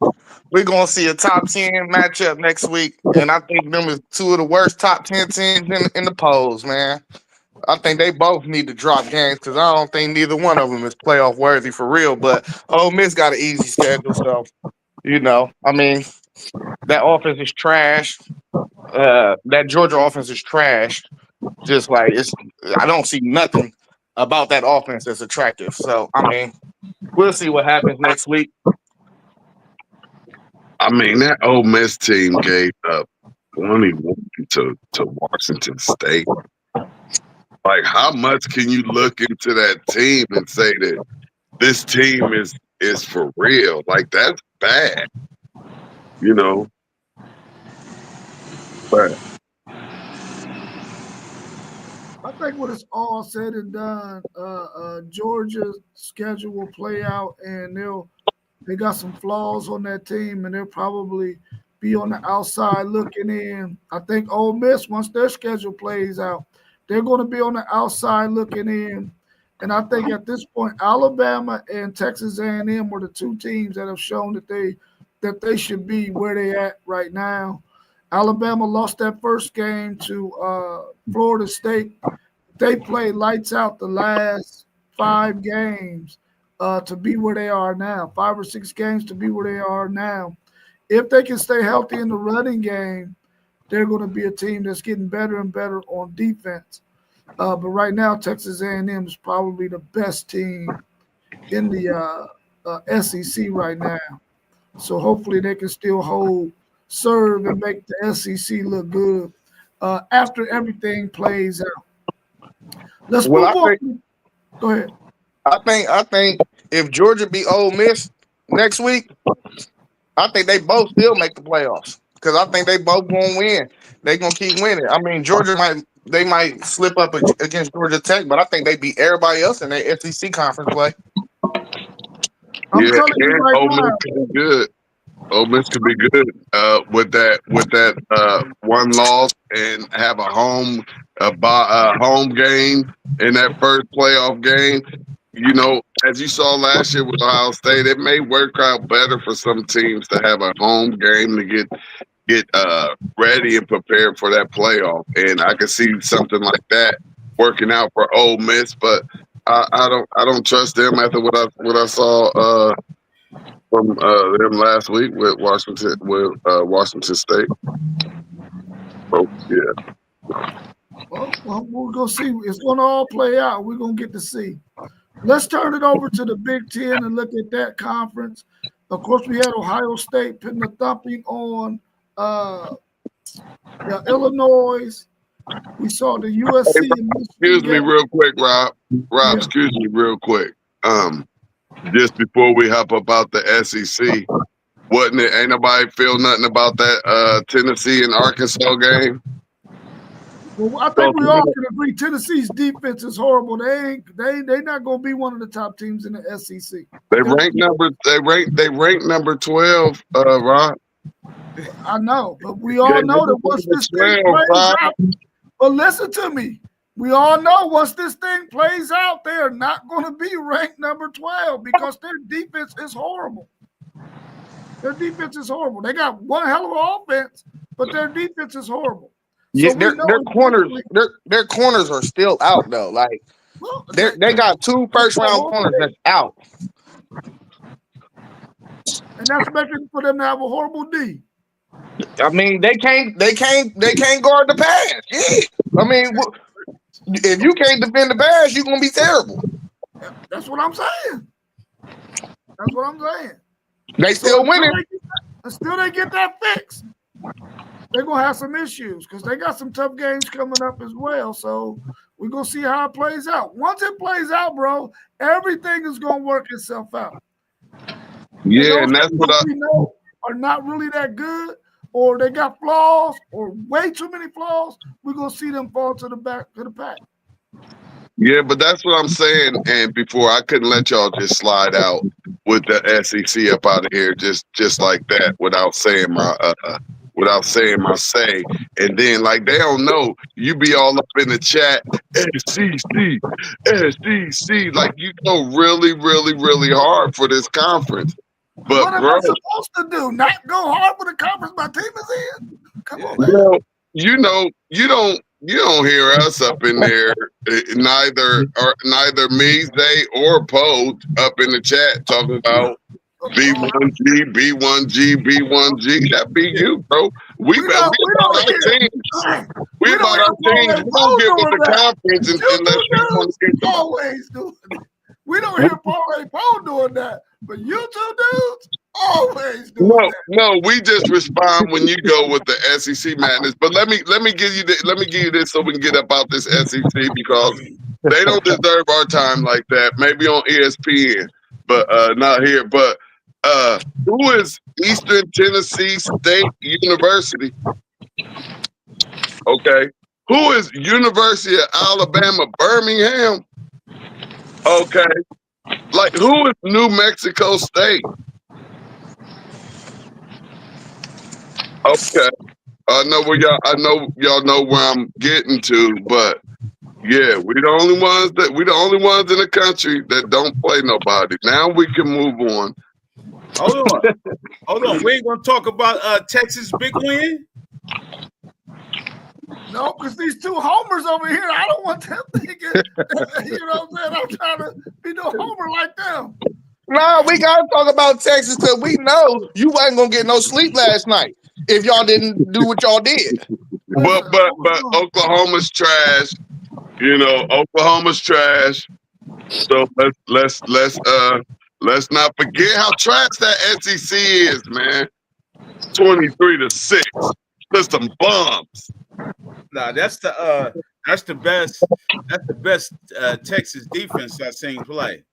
we're gonna see a top 10 matchup next week, and I think them is two of the worst top 10 teams in the polls, man. I think they both need to drop games because I don't think neither one of them is playoff worthy for real. But Ole Miss got an easy schedule, so I mean, that offense is trash. That Georgia offense is trash. Just like I don't see nothing about that offense that's attractive. So I mean, we'll see what happens next week. I mean, that Ole Miss team gave up 21 to Washington State. Like, how much can you look into that team and say that this team is for real? Like, that's bad, But I think when it's all said and done, Georgia's schedule will play out, and they got some flaws on that team, and they'll probably be on the outside looking in. I think Ole Miss, once their schedule plays out, they're going to be on the outside looking in. And I think at this point, Alabama and Texas A&M were the two teams that have shown that they should be where they at right now. Alabama lost that first game to Florida State. They played lights out the last 5 games to be where they are now, 5 or 6 games to be where they are now. If they can stay healthy in the running game, they're going to be a team that's getting better and better on defense. But right now, Texas A&M is probably the best team in the SEC right now. So hopefully they can still serve and make the SEC look good after everything plays out. Let's move on. Go ahead. I think if Georgia beat Ole Miss next week, I think they both still make the playoffs because I think they both gonna win. They gonna keep winning. I mean, Georgia might slip up against Georgia Tech, but I think they beat everybody else in their SEC conference play. I'm telling you right Ole now. Miss could be good. Ole Miss could be good with that one loss and have a home game in that first playoff game. As you saw last year with Ohio State, it may work out better for some teams to have a home game to get ready and prepared for that playoff. And I could see something like that working out for Ole Miss, but I don't trust them after what I saw from them last week with Washington State. Oh yeah. Well, we're gonna see. It's gonna all play out. We're gonna get to see. Let's turn it over to the Big Ten and look at that conference. Of course, we had Ohio State putting a thumping on Illinois. We saw the USC. Excuse me real quick, Rob. Yeah. Excuse me real quick. Just before we hop about the SEC, ain't nobody feel nothing about that Tennessee and Arkansas game? Well, I think we all can agree Tennessee's defense is horrible. They not gonna be one of the top teams in the SEC. They rank number 12, Rob. I know, but we all know that once this thing plays out. But listen to me. We all know once this thing plays out, they are not going to be ranked number 12 because their defense is horrible. Their defense is horrible. They got one hell of an offense, but their defense is horrible. Yeah, their corners are still out though. Like they got 2 first-round corners that's out, and that's making for them to have a horrible D. I mean, they can't guard the pass. Yeah. I mean, if you can't defend the pass, you're gonna be terrible. That's what I'm saying. That's what I'm saying. They still winning. Until they get that fixed, they're gonna have some issues because they got some tough games coming up as well. So we're gonna see how it plays out. Once it plays out, bro, everything is gonna work itself out. Yeah, and that's what we know are not really that good, or they got flaws, or way too many flaws. We're gonna see them fall to the back of the pack. Yeah, but that's what I'm saying. And before, I couldn't let y'all just slide out with the SEC up out of here just like that without saying my say. And then like they don't know, you be all up in the chat, SEC, like you go really, really, really hard for this conference. But what am bro, I supposed to do? Not go hard with the conference my team is in? Come on, man. bro, you don't hear us up in there. Neither me, Zay, or Poe up in the chat talking about B1G, B1G, B1G. That be you, bro. We about our teams. We about our teams. We don't get with the conference unless you want to get them. Always doing it. We don't hear Parlay Poe doing that, but you two dudes always doing that. No, we just respond when you go with the SEC madness. But let me give you this so we can get up out this SEC because they don't deserve our time like that. Maybe on ESPN, but not here. But who is Eastern Tennessee State University? Okay. Who is University of Alabama Birmingham? Okay. Like, who is New Mexico State? Okay. I know y'all know where I'm getting to, but yeah, we the only ones in the country that don't play nobody. Now we can move on. Hold on. We ain't gonna talk about Texas' big win. No, because these two homers over here, I don't want them thinking, you know what I'm saying? I'm trying to be no homer like them. No, we gotta talk about Texas because we know you ain't gonna get no sleep last night if y'all didn't do what y'all did. But Oklahoma's trash. You know, Oklahoma's trash. So let's not forget how trash that SEC is, man. 23-6. Just some bombs. Nah, that's the best Texas defense I've seen play.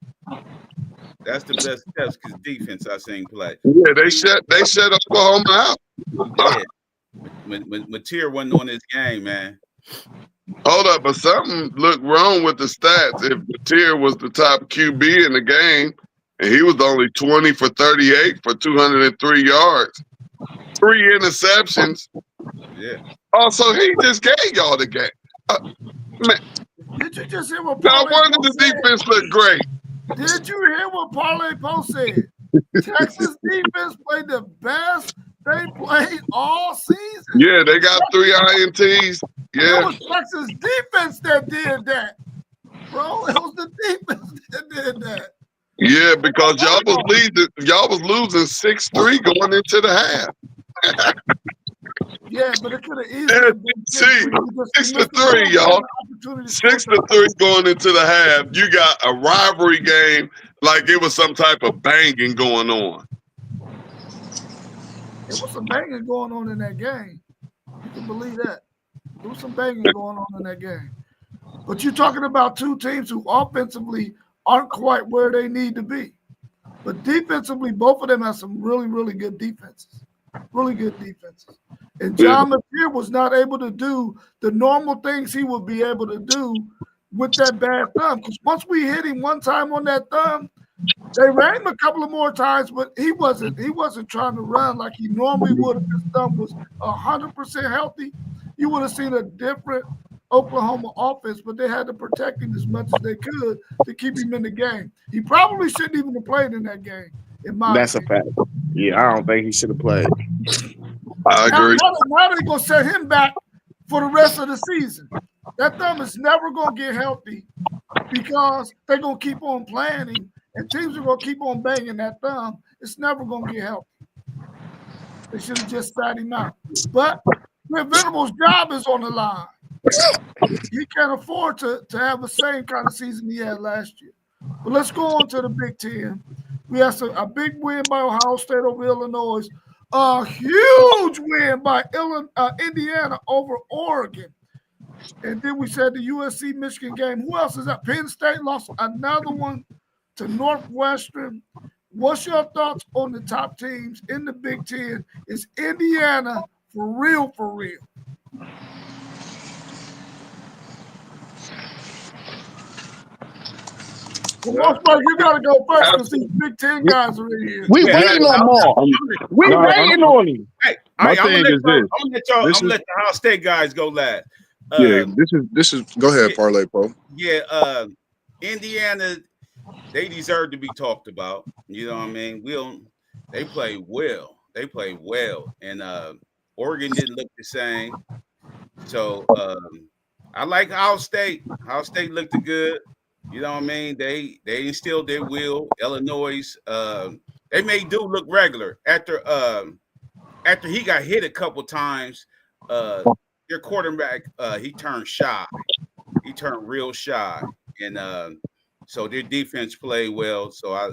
That's the best Texas defense I've seen play. Yeah, they shut Oklahoma out. Yeah. Mateer wasn't on this game, man. Hold up, but something looked wrong with the stats. If Mateer was the top QB in the game, and he was only 20 for 38 for 203 yards, 3 interceptions. Yeah. Also, he just gave y'all the game. Man, Did you just hear what no Parlay wonder Poe the said? defense looked great. Did you hear what Parlay Poe said? Texas defense played the best they played all season. Yeah, they got 3 INTs. It Yeah. was Texas defense that did that, bro. It was the defense that did that. Yeah, because y'all was losing 6-3 going into the half. Yeah, but it could have easily been 6-3, y'all. 6-3 going into the half. You got a rivalry game like it was some type of banging going on. It was some banging going on in that game. You can believe that. There was some banging going on in that game. But you're talking about two teams who offensively aren't quite where they need to be. But defensively, both of them have some really, really good defenses. Really good defenses. And John Mateer was not able to do the normal things he would be able to do with that bad thumb. Because once we hit him one time on that thumb, they ran him a couple of more times, but he wasn't trying to run like he normally would if his thumb was 100% healthy. You would have seen a different Oklahoma offense, but they had to protect him as much as they could to keep him in the game. He probably shouldn't even have played in that game. That's a fact. Yeah, I don't think he should have played. I agree. Now they're going to set him back for the rest of the season. That thumb is never going to get healthy because they're going to keep on playing him, and teams are going to keep on banging that thumb. It's never going to get healthy. They should have just sat him out. But Brent Venables' job is on the line. He can't afford to have the same kind of season he had last year. But let's go on to the Big Ten. We have a big win by Ohio State over Illinois. A huge win by Indiana over Oregon. And then we said the USC-Michigan game. Who else is that? Penn State lost another one to Northwestern. What's your thoughts on the top teams in the Big Ten? Is Indiana for real, for real? Well, most part, you got to go first because these Big Ten guys are in here. We waiting on Maul. We waiting on him. Hey, My thing is this. I'm gonna let the Ohio State guys go last. Yeah, this is. Go ahead, Parlay Poe. Yeah, Indiana, they deserve to be talked about. You know what I mean? They played well. They played well, and Oregon didn't look the same. So I like Ohio State. Ohio State looked good. You know what I mean? They instilled their will. Illinois, they made dude look regular after he got hit a couple times. Their quarterback he turned shy. He turned real shy, and so their defense played well. So I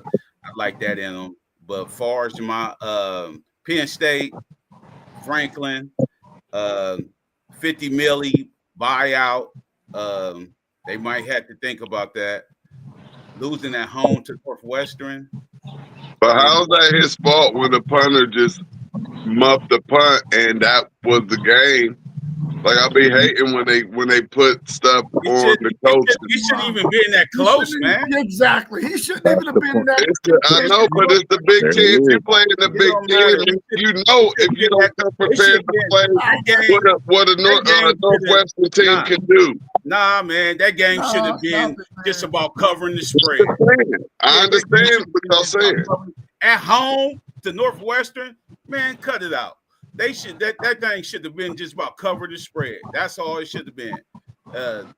like that in them. But far as my Penn State, Franklin, 50 milli buyout, they might have to think about that. Losing at home to Northwestern. But how's that his fault when the punter just muffed the punt and that was the game? Like I be hating when they put stuff on the coach. He shouldn't even been that close, man. Exactly. He shouldn't even have been in that. I know, but it's the Big Ten. If you play in the Big Ten, you know if you don't come prepared to play what a Northwestern team can do. Nah, man, that game should have been just about covering the spread. I understand what y'all saying. At home to Northwestern, man, cut it out. They should that thing should have been just about cover the spread. That's all it should have been.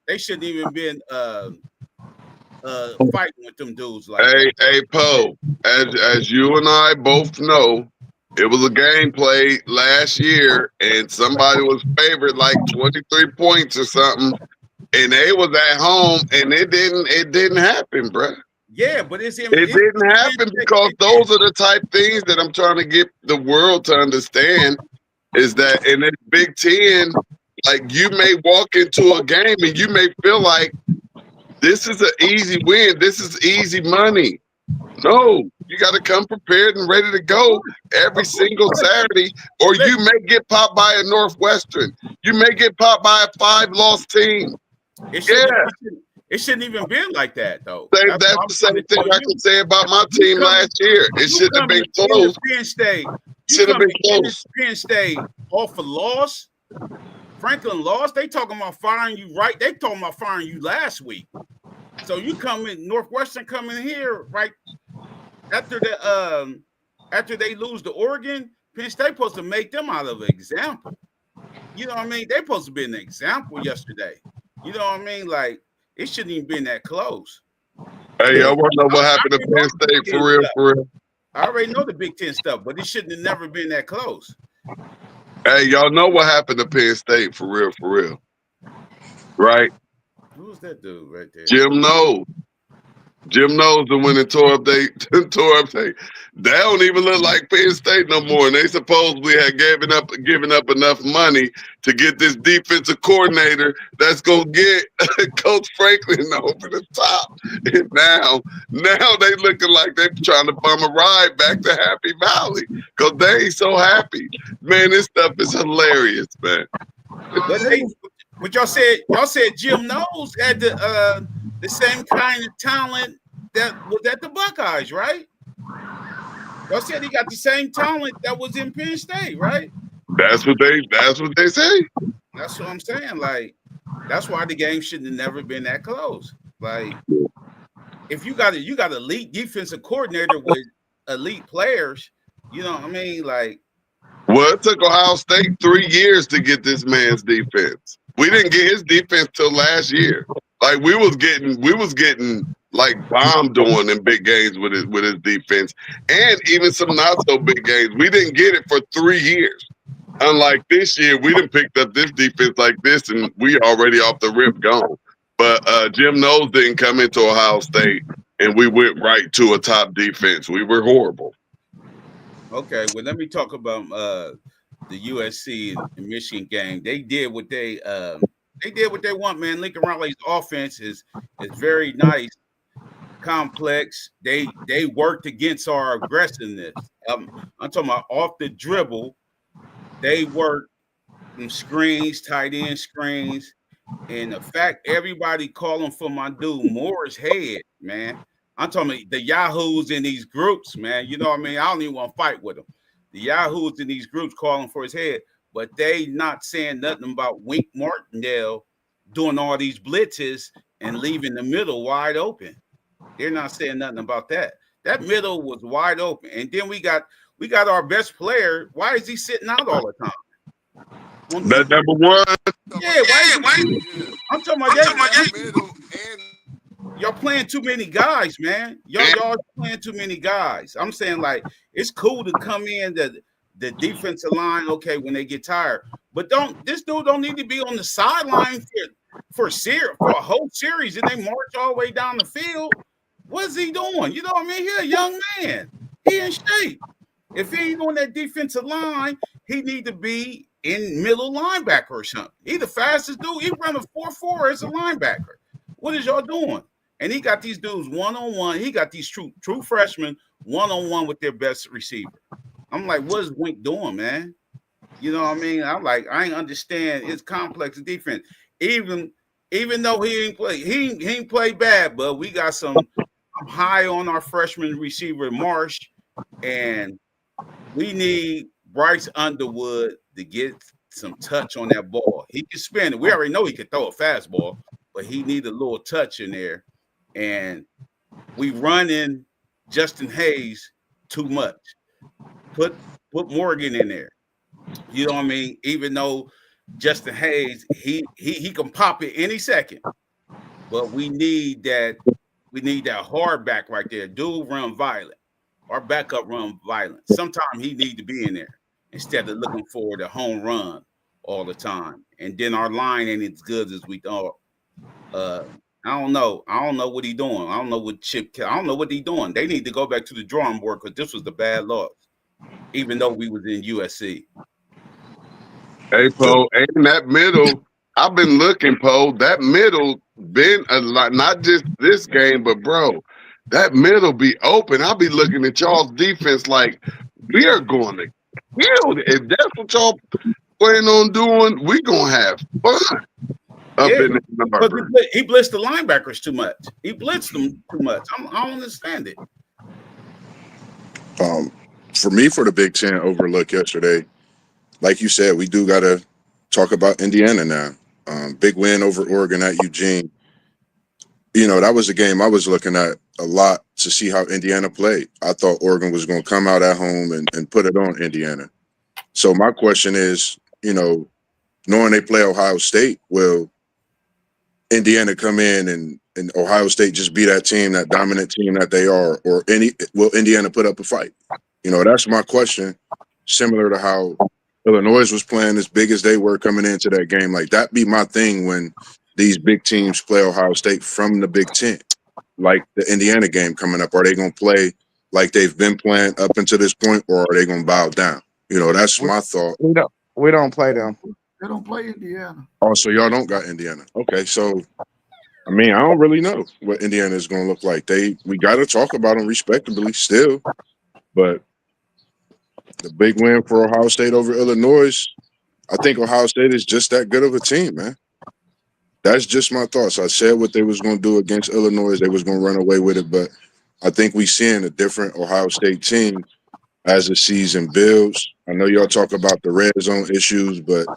They shouldn't even been fighting with them dudes like that. Hey, Poe, as you and I both know, it was a game played last year, and somebody was favored like 23 points or something, and they was at home, and it didn't happen, bro. Yeah, but it didn't happen because those are the type things that I'm trying to get the world to understand is that in this Big Ten, like you may walk into a game and you may feel like this is an easy win. This is easy money. No, you got to come prepared and ready to go every single Saturday, or you may get popped by a Northwestern. You may get popped by a 5-loss team. It shouldn't even been like that, though. That's the same thing I can say about my team last year. It shouldn't have been close. Penn State should have been close. Penn State off a loss. Franklin lost. They talking about firing you right. They talking about firing you last week. So you come in, Northwestern coming here right after they lose to Oregon. Penn State supposed to make them out of an example. You know what I mean? They supposed to be an example yesterday. You know what I mean? Like. It shouldn't even been that close. Hey, y'all want to know what happened to Penn State for real? I already know the Big Ten stuff, but it shouldn't have never been that close. Hey, y'all know what happened to Penn State for real. Right? Who's that dude right there? Jim Knowles. Jim Knowles the winning tore up. They don't even look like Penn State no more. And they supposedly had given up enough money to get this defensive coordinator that's gonna get Coach Franklin over the top. And now they looking like they're trying to bum a ride back to Happy Valley because they ain't so happy. Man, this stuff is hilarious, man. But y'all said Jim Knowles had the same kind of talent that was at the Buckeyes, right? Y'all said he got the same talent that was in Penn State, right? That's what they say. That's what I'm saying. Like, that's why the game shouldn't have never been that close. Like, if you got elite defensive coordinator with elite players, you know what I mean? Like, well, it took Ohio State 3 years to get this man's defense. We didn't get his defense till last year. Like we was getting like bombed on in big games with his defense, and even some not so big games. We didn't get it for 3 years. Unlike this year, we didn't pick up this defense like this, and we already off the rip gone. But Jim Knowles didn't come into Ohio State, and we went right to a top defense. We were horrible. Okay, well, let me talk about the USC and Michigan game. They did what they want, man. Lincoln Riley's offense is very nice, complex. They worked against our aggressiveness. I'm talking about off the dribble. They worked in screens, tight end screens, and the fact everybody calling for my dude Moore's head, man. I'm talking about the yahoos in these groups, man. You know what I mean? I don't even want to fight with them. The yahoos in these groups calling for his head, but they not saying nothing about Wink Martindale doing all these blitzes and leaving the middle wide open. They're not saying nothing about that. That middle was wide open. And then we got We got our best player. Why is he sitting out all the time? That number one. Yeah, why? I'm talking about that. Y'all playing too many guys, man. Y'all playing too many guys. I'm saying, like, it's cool to come in the defensive line, okay, when they get tired. But this dude don't need to be on the sideline for a whole series and they march all the way down the field. What's he doing? You know what I mean? He a young man. He in shape. If he ain't on that defensive line, he need to be in middle linebacker or something. He the fastest dude. He run a 4.4 as a linebacker. What is y'all doing? And he got these dudes one-on-one. He got these true freshmen one-on-one with their best receiver. I'm like, what is Wink doing, man? You know what I mean? I'm like, I ain't understand. It's complex defense. Even though he ain't play bad, but we got some high on our freshman receiver Marsh, and we need Bryce Underwood to get some touch on that ball. He can spin it. We already know he can throw a fastball, but he needs a little touch in there. And we run in Justin Hayes too much. Put Morgan in there. You know what I mean? Even though Justin Hayes, he can pop it any second. But we need that hard back right there. Dude run violent. Our backup run violent. Sometimes he need to be in there instead of looking for the home run all the time. And then our line ain't as good as we thought. I don't know. I don't know what he doing. I don't know what I don't know what he doing. They need to go back to the drawing board because this was the bad loss, even though we was in USC. Hey, Poe, and that middle, I've been looking, Poe. That middle been a lot, not just this game, but bro, that middle be open. I'll be looking at y'all's defense like we are going to kill it. If that's what y'all plan on doing, we gonna have fun up in the number. He blitzed the linebackers too much. He blitzed them too much. I don't understand it. For me, for the Big Ten overlook yesterday, like you said, we do got to talk about Indiana now. Big win over Oregon at Eugene. You know, that was a game I was looking at a lot to see how Indiana played. I thought Oregon was going to come out at home and put it on Indiana. So my question is, you know, knowing they play Ohio State, will Indiana come in and Ohio State just be that team, that dominant team that they are, or will Indiana put up a fight? You know, that's my question. Similar to how Illinois was playing as big as they were coming into that game. Like, that be my thing when these big teams play Ohio State from the Big Ten. Like the Indiana game coming up, are they going to play like they've been playing up until this point, or are they going to bow down? You know, that's my thought. We don't play them. They don't play Indiana. Oh, so y'all don't got Indiana. Okay, so, I mean, I don't really know what Indiana is going to look like. We got to talk about them respectably still, but the big win for Ohio State over Illinois, I think Ohio State is just that good of a team, man. That's just my thoughts. I said what they was going to do against Illinois. They was going to run away with it, but I think we seeing a different Ohio State team as the season builds. I know y'all talk about the red zone issues, but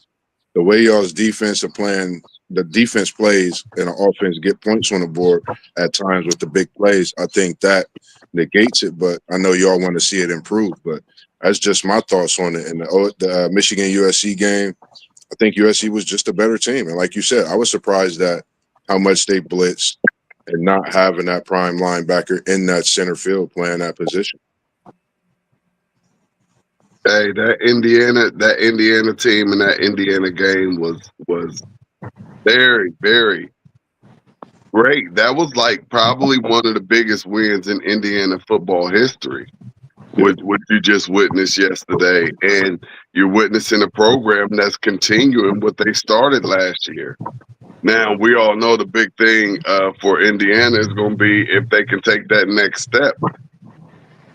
the way y'all's defense are playing, the defense plays and the offense get points on the board at times with the big plays, I think that negates it, but I know y'all want to see it improve, but that's just my thoughts on it. In the Michigan-USC game, I think USC was just a better team. And like you said, I was surprised at how much they blitzed and not having that prime linebacker in that center field playing that position. Hey, that Indiana team and that Indiana game was very, very great. That was like probably one of the biggest wins in Indiana football history. What you just witnessed yesterday, and you're witnessing a program that's continuing what they started last year. Now, we all know the big thing for Indiana is going to be if they can take that next step.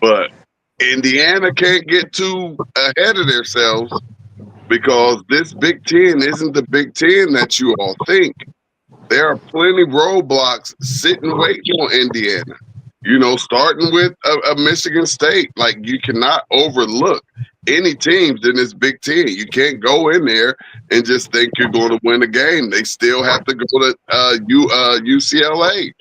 But Indiana can't get too ahead of themselves because this Big Ten isn't the Big Ten that you all think. There are plenty roadblocks sitting waiting on Indiana. You know, starting with a Michigan State, like you cannot overlook any teams in this Big Ten. You can't go in there and just think you're going to win a game. They still have to go to UCLA.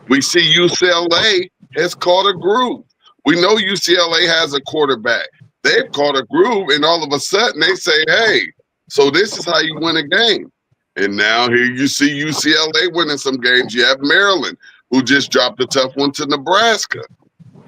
We see UCLA has caught a groove. We know UCLA has a quarterback they've caught a groove, and all of a sudden they say, hey, so this is how you win a game. And now here you see UCLA winning some games. You have Maryland, who just dropped a tough one to Nebraska.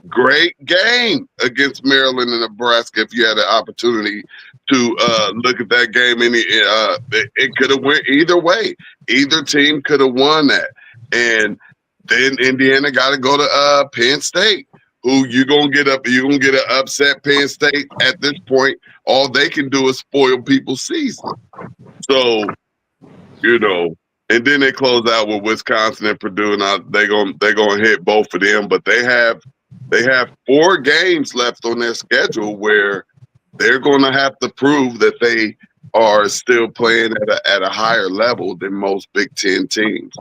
Great game against Maryland and Nebraska. If you had an opportunity to look at that game, it could have went either way. Either team could have won that. And then Indiana got to go to Penn State, who you're gonna get an upset Penn State at this point. All they can do is spoil people's season. So, and then they close out with Wisconsin and Purdue, and they're gonna hit both of them. But they have 4 games left on their schedule where they're gonna have to prove that they are still playing at a higher level than most Big Ten teams.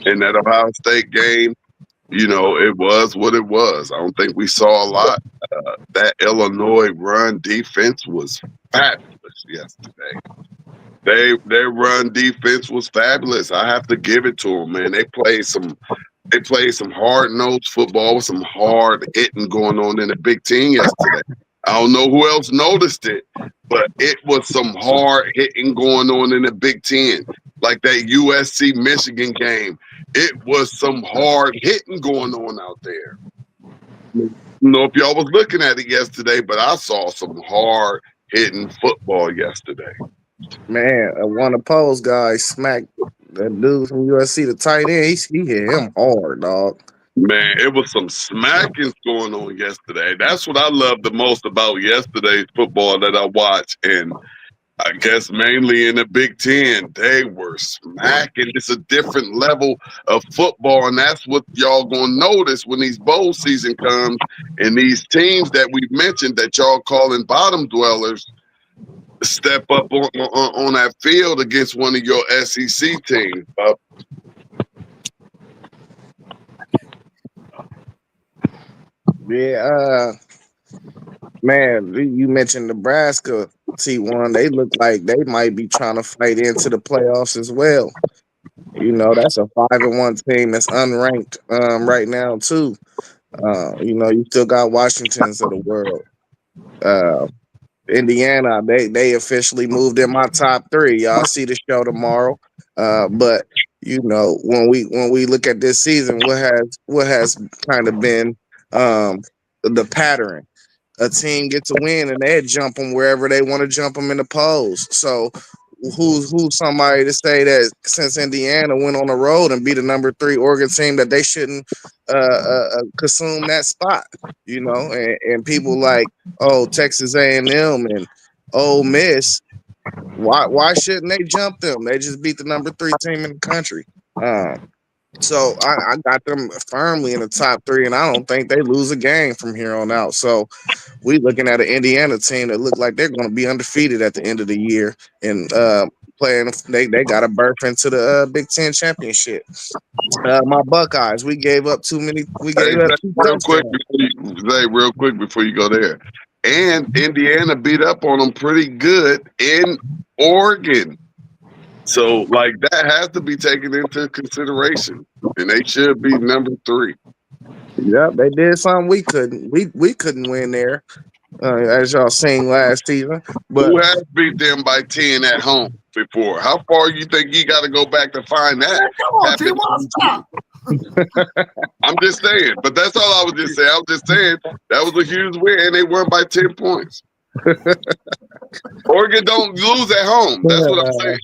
And that Ohio State game, it was what it was. I don't think we saw a lot. That Illinois run defense was fabulous yesterday. Their run defense was fabulous. I have to give it to them, man. They played some hard-nosed football with some hard hitting going on in the Big Ten yesterday. I don't know who else noticed it, but it was some hard hitting going on in the Big Ten. Like that USC Michigan game. It was some hard hitting going on out there. I don't know if y'all was looking at it yesterday, but I saw some hard hitting football yesterday. Man, one of the post guys smacked that dude from USC, the tight end. He hit him hard, dog. Man, it was some smackings going on yesterday. That's what I love the most about yesterday's football that I watched. And I guess mainly in the Big Ten, they were smacking. It's a different level of football, and that's what y'all gonna notice when these bowl season comes and these teams that we mentioned that y'all calling bottom dwellers step up on that field against one of your SEC teams. Yeah, man, you mentioned Nebraska, T1. They look like they might be trying to fight into the playoffs as well. That's a 5-1 team that's unranked right now too. You still got Washingtons of the world. Indiana, they officially moved in my top 3. Y'all see the show tomorrow. But when we look at this season, what has kind of been the pattern? A team gets a win and they jump them wherever they want to jump them in the polls. So who's somebody to say that since Indiana went on the road and beat a number 3 Oregon team that they shouldn't consume that spot? And people like Texas A&M and Ole Miss, why shouldn't they jump them? They just beat the number 3 team in the country. So I got them firmly in the top 3, and I don't think they lose a game from here on out. So we looking at an Indiana team that look like they're going to be undefeated at the end of the year and playing. They got a berth into the Big Ten championship. My Buckeyes, we gave up too many. We gave up real quick before you go there. And Indiana beat up on them pretty good in Oregon. So, that has to be taken into consideration, and they should be number 3. Yep, they did something we couldn't. We couldn't win there, as y'all seen last season. But who has beat them by 10 at home before? How far you think you got to go back to find that? Come on, T1, stop. I'm just saying, but that's all I was just saying. I was just saying that was a huge win, and they won by 10 points. Oregon don't lose at home. That's what I'm saying.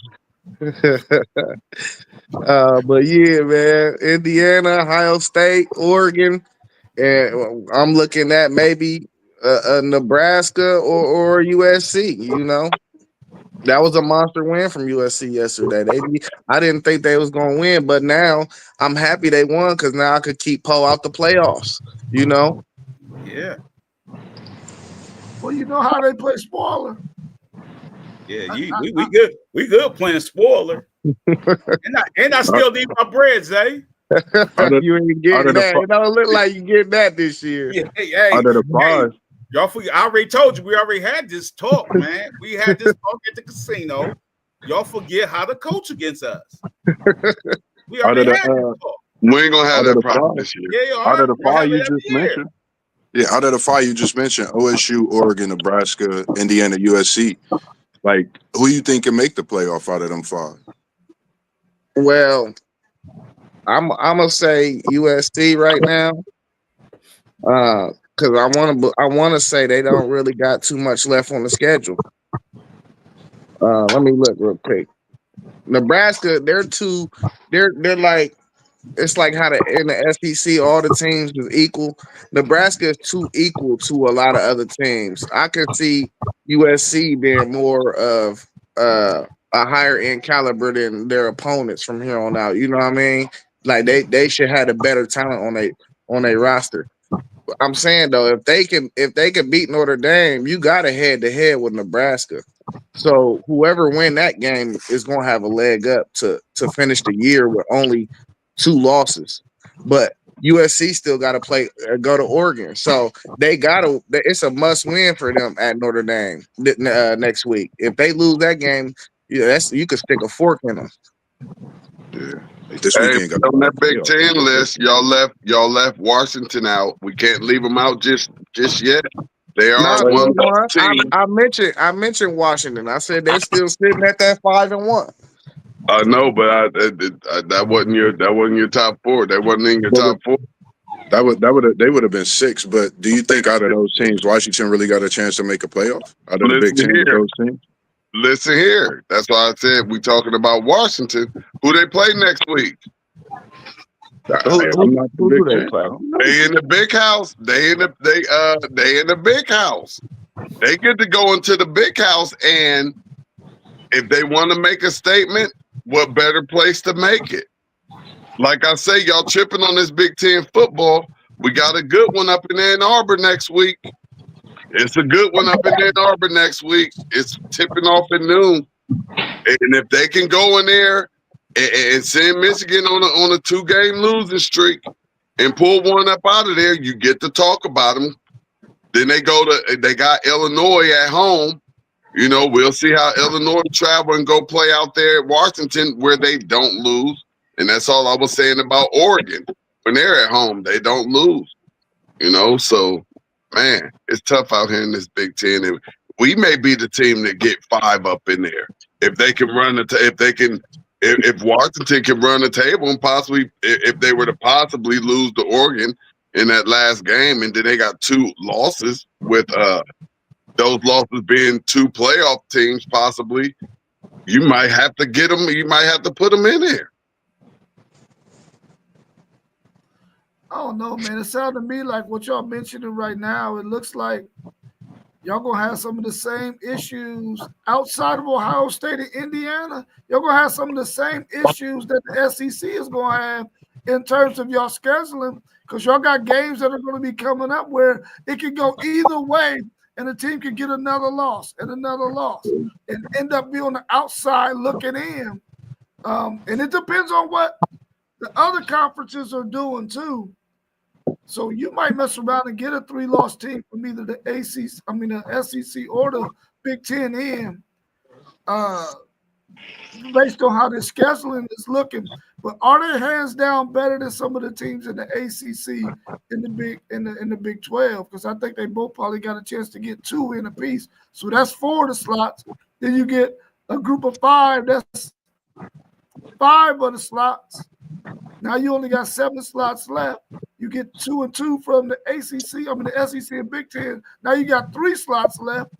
But yeah, man, Indiana, Ohio State, Oregon, and I'm looking at maybe Nebraska or USC. That was a monster win from USC yesterday. I didn't think they was gonna win, but now I'm happy they won because now I could keep Poe out the playoffs. Yeah. Well, you know how they play spoiler. Yeah, we good. We good playing spoiler. and I still need my bread, Zay. You ain't getting that. It don't look like you getting that this year. Yeah, hey, Under the bars. Y'all forget, I already told you we already had this talk, man. We had this talk at the casino. Y'all forget how to coach against us. We already had this talk. We ain't gonna have that problem this year. Yeah, Out of the 5 you just mentioned. Yeah, out of the five you just mentioned, OSU, Oregon, Nebraska, Indiana, USC. Like, who you think can make the playoff out of them five? Well, I'm gonna say USC right now. Because I want to say they don't really got too much left on the schedule. Let me look real quick. Nebraska, they're like, it's like how in the SEC all the teams is equal. Nebraska is too equal to a lot of other teams. I could see USC being more of a higher end caliber than their opponents from here on out. You know what I mean? Like they should have a better talent on a roster. I'm saying though, if they can beat Notre Dame, you got to head to head with Nebraska. So whoever win that game is going to have a leg up to finish the year with only 2 losses. But USC still got to go to Oregon. So they got to. It's a must win for them at Notre Dame next week. If they lose that game, you could stick a fork in them. Yeah. This Hey, weekend got on that Big Ten list, y'all left Washington out. We can't leave them out just yet. They are one team. I mentioned Washington. I said they're still sitting at that 5-1. I know, but that wasn't your top 4. That wasn't in your top 4. They would have been 6. But do you think out of those teams, Washington really got a chance to make a playoff out of the Big Ten? Those teams? Listen here. That's why I said we talking about Washington. Who they play next week? Who do they play? They in the big house. They in the big house. They get to go into the big house, and if they want to make a statement, what better place to make it? Like I say, y'all tripping on this Big Ten football. We got a good one up in Ann Arbor next week. It's a good one up in Ann Arbor next week. It's tipping off at noon. And if they can go in there and send Michigan on a 2-game losing streak and pull one up out of there, you get to talk about them. Then they got Illinois at home. You know, we'll see how Illinois travel and go play out there at Washington where they don't lose. And that's all I was saying about Oregon. When they're at home, they don't lose. You know, so man, it's tough out here in this Big Ten. And we may be the team that get 5 up in there if they can run if Washington can run the table and possibly if they were to possibly lose to Oregon in that last game, and then they got 2 losses with those losses being 2 playoff teams possibly. You might have to get them. You might have to put them in there. I don't know, man. It sounds to me like what y'all mentioning right now. It looks like y'all gonna have some of the same issues outside of Ohio State and Indiana. Y'all gonna have some of the same issues that the SEC is gonna have in terms of y'all scheduling, because y'all got games that are going to be coming up where it can go either way, and the team can get another loss and end up being on the outside looking in. And it depends on what the other conferences are doing too. So you might mess around and get a 3-loss team from either the SEC or the Big Ten in, based on how the scheduling is looking. But are they hands down better than some of the teams in the ACC in the Big 12? Because I think they both probably got a chance to get 2 in a piece. So that's 4 of the slots. Then you get a group of 5. That's 5 of the slots. Now you only got 7 slots left. You get 2 and 2 from the the SEC and Big Ten. Now you got 3 slots left.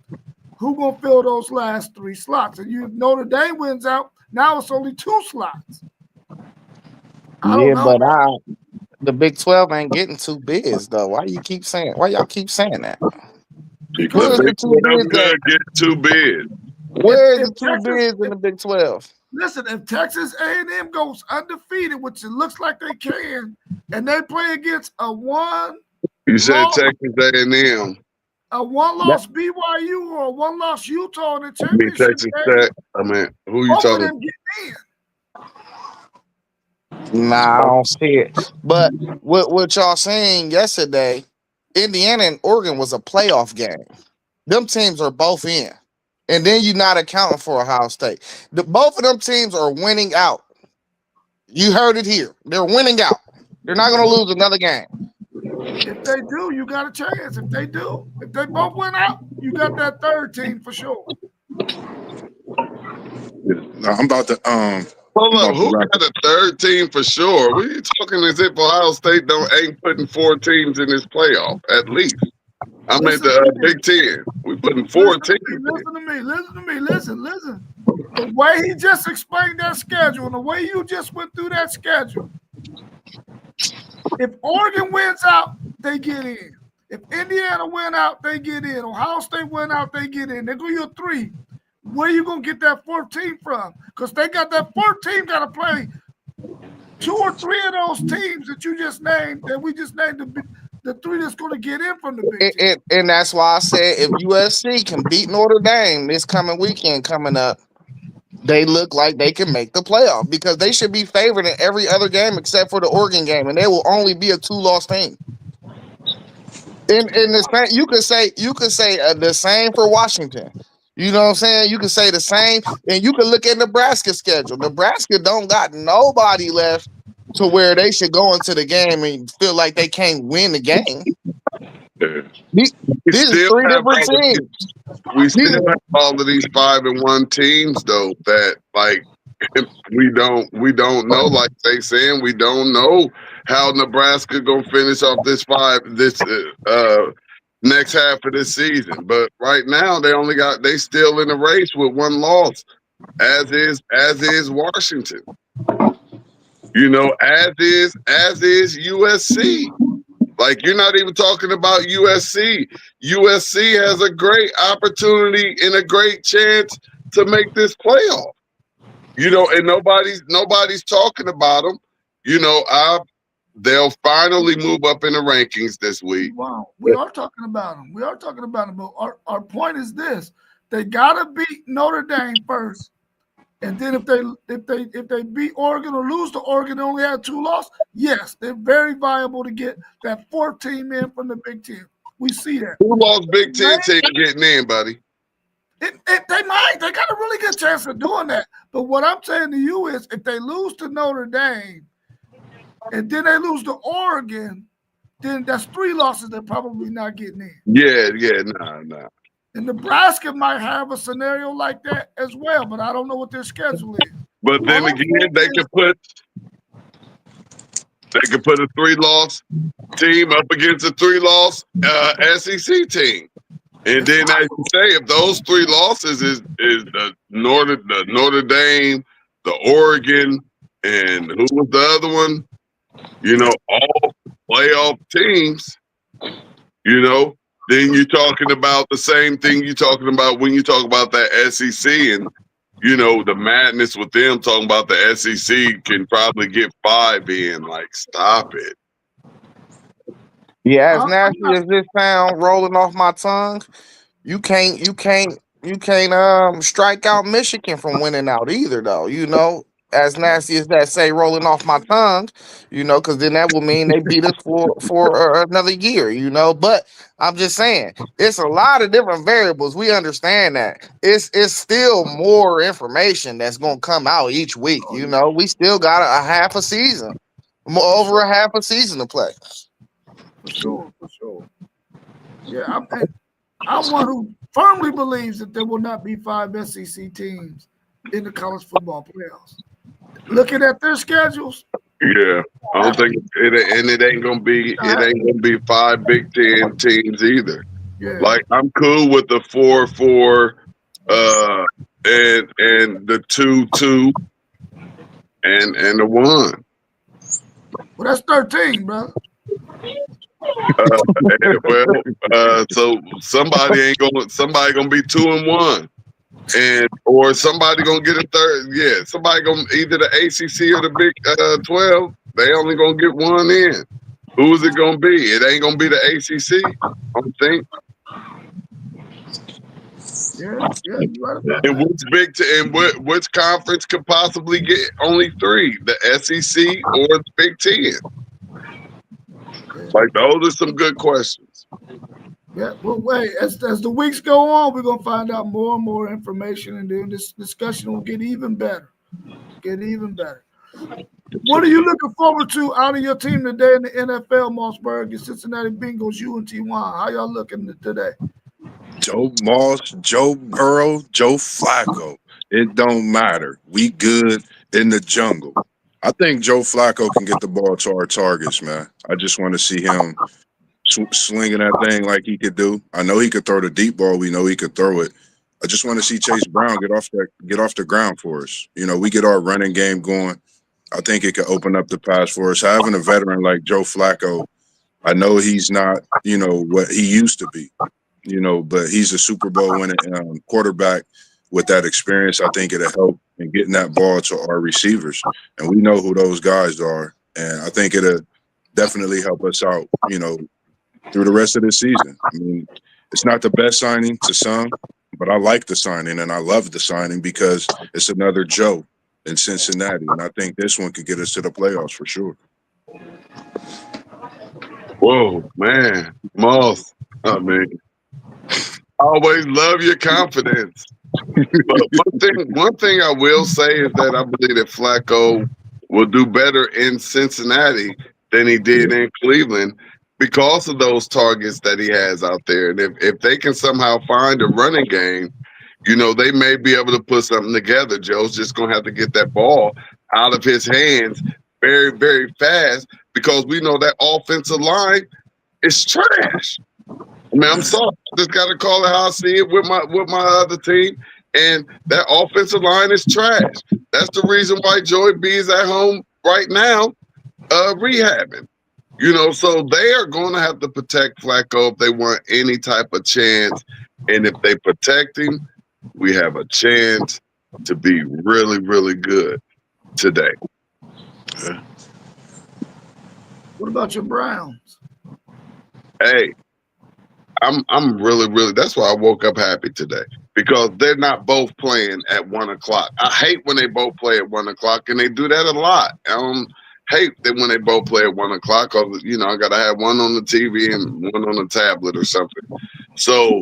Who gonna fill those last 3 slots? And you Notre Dame wins out. Now it's only 2 slots. The Big 12 ain't getting 2 bids though. Why y'all keep saying that? Because the Big 12 could get 2 bids. Where's the 2 bids in the Big 12? Listen, if Texas A&M goes undefeated, which it looks like they can, and they play against a 1, you said Texas A&M, a 1-loss BYU or a 1-loss Utah in the championship Texas Tech. Who you talking about? Nah, I don't see it. But what y'all saying yesterday, Indiana and Oregon was a playoff game. Them teams are both in. And then you're not accounting for Ohio State. Both of them teams are winning out. You heard it here. They're winning out. They're not going to lose another game. If they do, you got a chance. If they both win out, you got that third team for sure. No, I'm about to Hold up, who wrap got a third team for sure? What are you talking as if Ohio State ain't putting 4 teams in this playoff at least? I'm at the Big Ten. We putting 4 teams. Listen. The way he just explained that schedule and the way you just went through that schedule, if Oregon wins out, they get in. If Indiana win out, they get in. Ohio State win out, they get in. They go your 3. Where you gonna get that 4th team from? Because they got that 4th team got to play 2 or 3 of those teams that you just named. That we just named the 3 that's going to get in from the Big Ten. And that's why I said if USC can beat Notre Dame this coming weekend coming up, they look like they can make the playoff because they should be favored in every other game except for the Oregon game, and they will only be a 2-loss team. In the same, you could say the same for Washington. You know what I'm saying? You can say the same, and you can look at Nebraska's schedule. Nebraska don't got nobody left to where they should go into the game and feel like they can't win the game. These are 3 different teams. We still have all of these 5-1 teams though that like we don't know, like they saying we don't know how Nebraska gonna finish off this next half of this season. But right now they still in the race with 1 loss, as is Washington. You know, as is USC. Like, you're not even talking about USC. USC has a great opportunity and a great chance to make this playoff. You know, and nobody's talking about them. You know, they'll finally move up in the rankings this week. Wow, we are talking about them. But our point is this: they gotta beat Notre Dame first, and then if they beat Oregon or lose to Oregon, they only had 2 losses. Yes, they're very viable to get that 4th team in from the Big Ten. We see that. Who lost Big Ten team getting in, buddy? They might. They got a really good chance of doing that. But what I'm saying to you is, if they lose to Notre Dame and then they lose to Oregon, then that's 3 losses they're probably not getting in. Yeah, nah. And Nebraska might have a scenario like that as well, but I don't know what their schedule is. But then again, they could put a 3-loss team up against a 3-loss SEC team. And then, as you say, if those 3 losses is the Notre Dame, the Oregon, and who was the other one? You know, all playoff teams. You know, then you're talking about the same thing you're talking about when you talk about that SEC, and you know the madness with them talking about the SEC can probably get 5 in. Like, stop it. Yeah, as nasty as this sound rolling off my tongue, you can't strike out Michigan from winning out either, though. You know, as nasty as that say rolling off my tongue, you know, because then that will mean they beat us for another year, you know. But I'm just saying, it's a lot of different variables. We understand that. It's still more information that's gonna come out each week. You know, we still got a half a season, over a half a season to play. For sure. Yeah, I'm one who firmly believes that there will not be 5 SEC teams in the college football playoffs. Looking at their schedules. Yeah, I don't think it ain't gonna be 5 Big Ten teams either. Yeah. Like, I'm cool with the 4-4 and the 2-2 and the 1. Well, that's 13, bro. So somebody gonna be 2-1, or somebody gonna get a third. Yeah, somebody gonna either the ACC or the Big 12. They only gonna get 1 in. Who is it gonna be? It ain't gonna be the ACC. I don't think. Yeah, you're right about And which conference could possibly get only 3? The SEC or the Big Ten? Like, those are some good questions. Yeah, well, wait, as the weeks go on, we're gonna find out more and more information, and then this discussion will get even better. What are you looking forward to out of your team today in the NFL, Mossberg, and Cincinnati Bengals, UNT1? How y'all looking today? Joe Moss, Joe Burrow, Joe Flacco. It don't matter. We good in the jungle. I think Joe Flacco can get the ball to our targets, man. I just want to see him slinging that thing like he could do. I know he could throw the deep ball. We know he could throw it. I just want to see Chase Brown get off the ground for us. You know, we get our running game going. I think it could open up the pass for us. Having a veteran like Joe Flacco, I know he's not, you know, what he used to be, you know, but he's a Super Bowl winning quarterback with that experience. I think it'll help in getting that ball to our receivers. And we know who those guys are. And I think it'll definitely help us out, you know, through the rest of the season. I mean, it's not the best signing to some, but I like the signing and I love the signing because it's another Joe in Cincinnati. And I think this one could get us to the playoffs for sure. Whoa, man. Moss, I mean, always love your confidence. But one thing I will say is that I believe that Flacco will do better in Cincinnati than he did in Cleveland because of those targets that he has out there. And if they can somehow find a running game, you know, they may be able to put something together. Joe's just going to have to get that ball out of his hands very, very fast because we know that offensive line is trash. I mean, I'm sorry. I just got to call it how I see it with my other team. And that offensive line is trash. That's the reason why Joey B is at home right now rehabbing. You know, so they are going to have to protect Flacco if they want any type of chance. And if they protect him, we have a chance to be really, really good today. What about your Browns? Hey, I'm really, that's why I woke up happy today. Because they're not both playing at 1 o'clock. I hate when they both play at 1 o'clock, and they do that a lot. I hate that when they both play at 1 o'clock, because, you know, I got to have one on the TV and one on the tablet or something. So,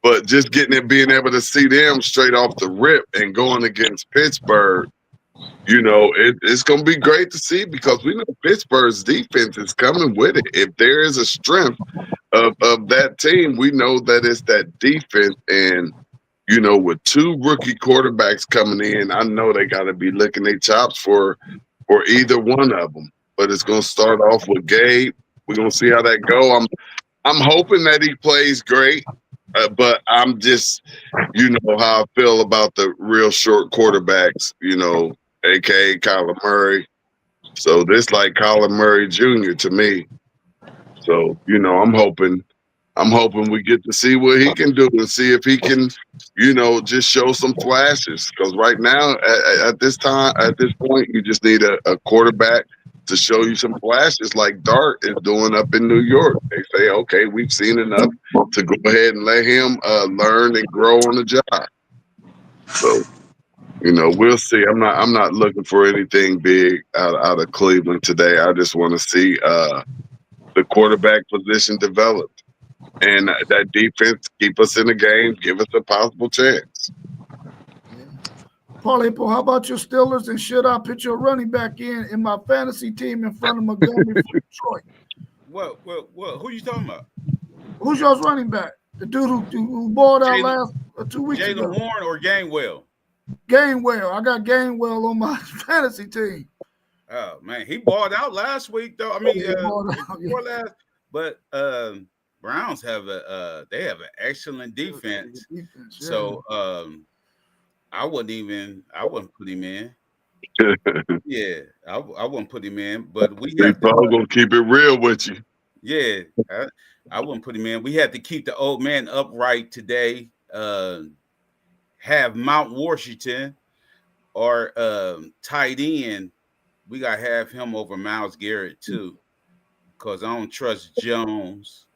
but just being able to see them straight off the rip and going against Pittsburgh, you know, it's going to be great to see because we know Pittsburgh's defense is coming with it. If there is a strength of that team, we know that it's that defense. And, you know, with two rookie quarterbacks coming in, I know they got to be licking their chops for either one of them. But it's going to start off with Gabe. We're going to see how that go. I'm hoping that he plays great, but I'm just, you know, how I feel about the real short quarterbacks, you know, a.k.a. Kyler Murray. So this like Kyler Murray Jr. to me. So, you know, I'm hoping we get to see what he can do and see if he can, you know, just show some flashes. Because right now, at this point, you just need a quarterback to show you some flashes like Dart is doing up in New York. They say, okay, we've seen enough to go ahead and let him learn and grow on the job. So, you know, we'll see. I'm not looking for anything big out of Cleveland today. I just want to see the quarterback position developed. And that defense keep us in the game, give us a possible chance. Paulie, how about your Steelers? And should I put your running back in my fantasy team in front of Montgomery for Detroit? Well, who you talking about? Who's y'all's running back? The dude who balled out last 2 weeks ago. Jaylen Warren or Gainwell? Gainwell. I got Gainwell on my fantasy team. Oh man, he balled out last week though. I mean, last, but Browns have they have an excellent defense. So I wouldn't put him in. Yeah, I wouldn't put him in. But we probably gonna keep it real with you. Yeah, I wouldn't put him in. We had to keep the old man upright today. Have Mount Washington or tight end. We gotta have him over Myles Garrett too, because I don't trust Jones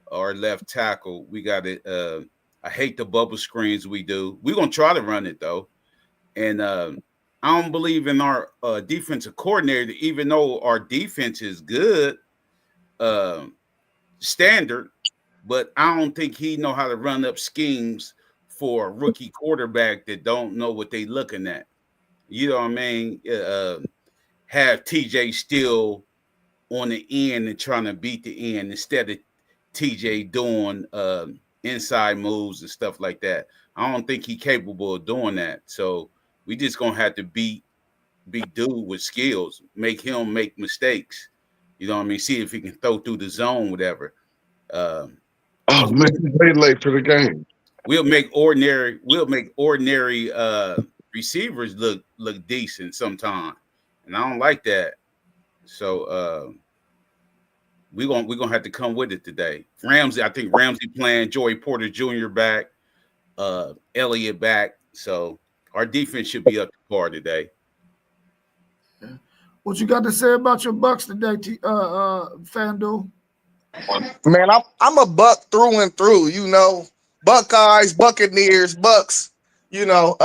or left tackle. We got it. I hate the bubble screens we do. We're gonna try to run it though, and I don't believe in our defensive coordinator, even though our defense is good, standard, but I don't think he know how to run up schemes for a rookie quarterback that don't know what they looking at. You know what I mean? have TJ still on the end and trying to beat the end instead of TJ doing inside moves and stuff like that. I don't think he's capable of doing that. So we just gonna have to beat dude with skills, make him make mistakes. You know what I mean? See if he can throw through the zone, whatever. Oh man, they late for the game. We'll make ordinary receivers look decent sometime, and I don't like that. So we're gonna have to come with it today. I think Ramsey playing, Joey Porter Jr. back, Elliott back. So our defense should be up to par today. What you got to say about your Bucks today, FanDuel? Man, I'm a Buck through and through. You know, Buckeyes, Buccaneers, Bucks. You know,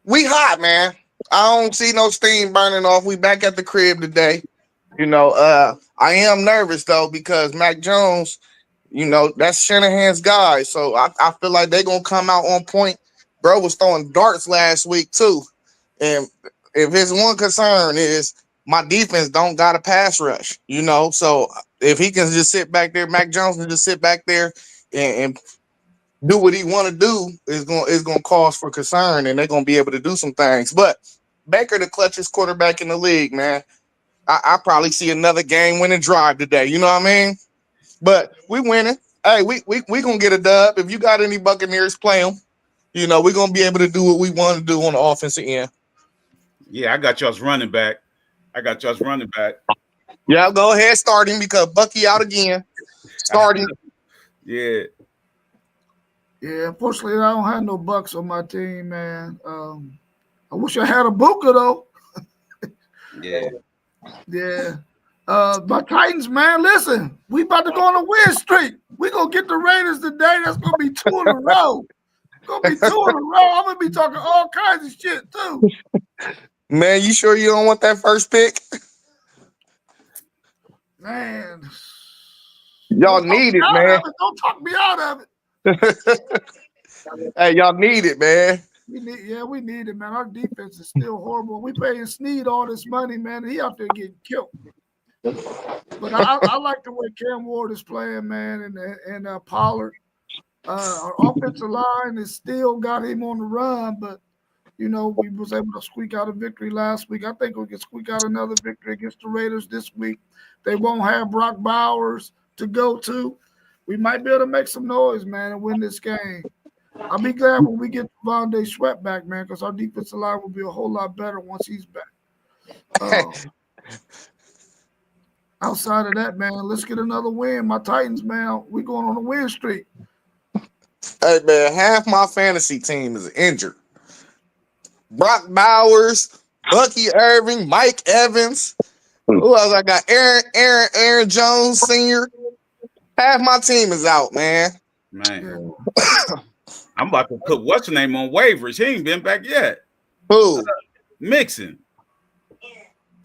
we hot, man. I don't see no steam burning off. We back at the crib today. You know, I am nervous though because Mac Jones, you know, that's Shanahan's guy. So I feel like they're gonna come out on point. Bro was throwing darts last week too, and if his one concern is my defense don't got a pass rush, you know, so if he can just sit back there, Mac Jones can just sit back there and do what he want to do, is going to cause for concern, and they're going to be able to do some things. But Baker, the clutchest quarterback in the league, man. I probably see another game-winning drive today. You know what I mean? But we winning. Hey, we going to get a dub. If you got any Buccaneers, play them. You know, we're going to be able to do what we want to do on the offensive end. Yeah, I got y'all's running back. Yeah, go ahead, start him because Bucky out again. Start him. Yeah. Yeah, unfortunately, I don't have no Bucks on my team, man. I wish I had a Booker, though. Yeah. Yeah. My Titans, man, listen, we about to go on a win streak. We going to get the Raiders today. That's going to be 2 in a row. I'm going to be talking all kinds of shit, too. Man, you sure you don't want that first pick? Man. Y'all need it, man. Don't talk me out of it. Hey, y'all need it, man. We need it, man. Our defense is still horrible. We paying Snead all this money, man. He out there getting killed. But I like the way Cam Ward is playing, man, and Pollard. Our offensive line is still got him on the run, but you know, we was able to squeak out a victory last week. I think we can squeak out another victory against the Raiders this week. They won't have Brock Bowers to go to. We might be able to make some noise, man, and win this game. I'll be glad when we get Vontae Sweat back, man, because our defensive line will be a whole lot better once he's back. Outside of that, man, let's get another win. My Titans, man, we going on a win streak. Hey, man, half my fantasy team is injured. Brock Bowers, Bucky Irving, Mike Evans. Who else I got? Aaron Jones Sr. Half my team is out, man. Man. I'm about to put what's her name on waivers. He ain't been back yet. Who? Mixon.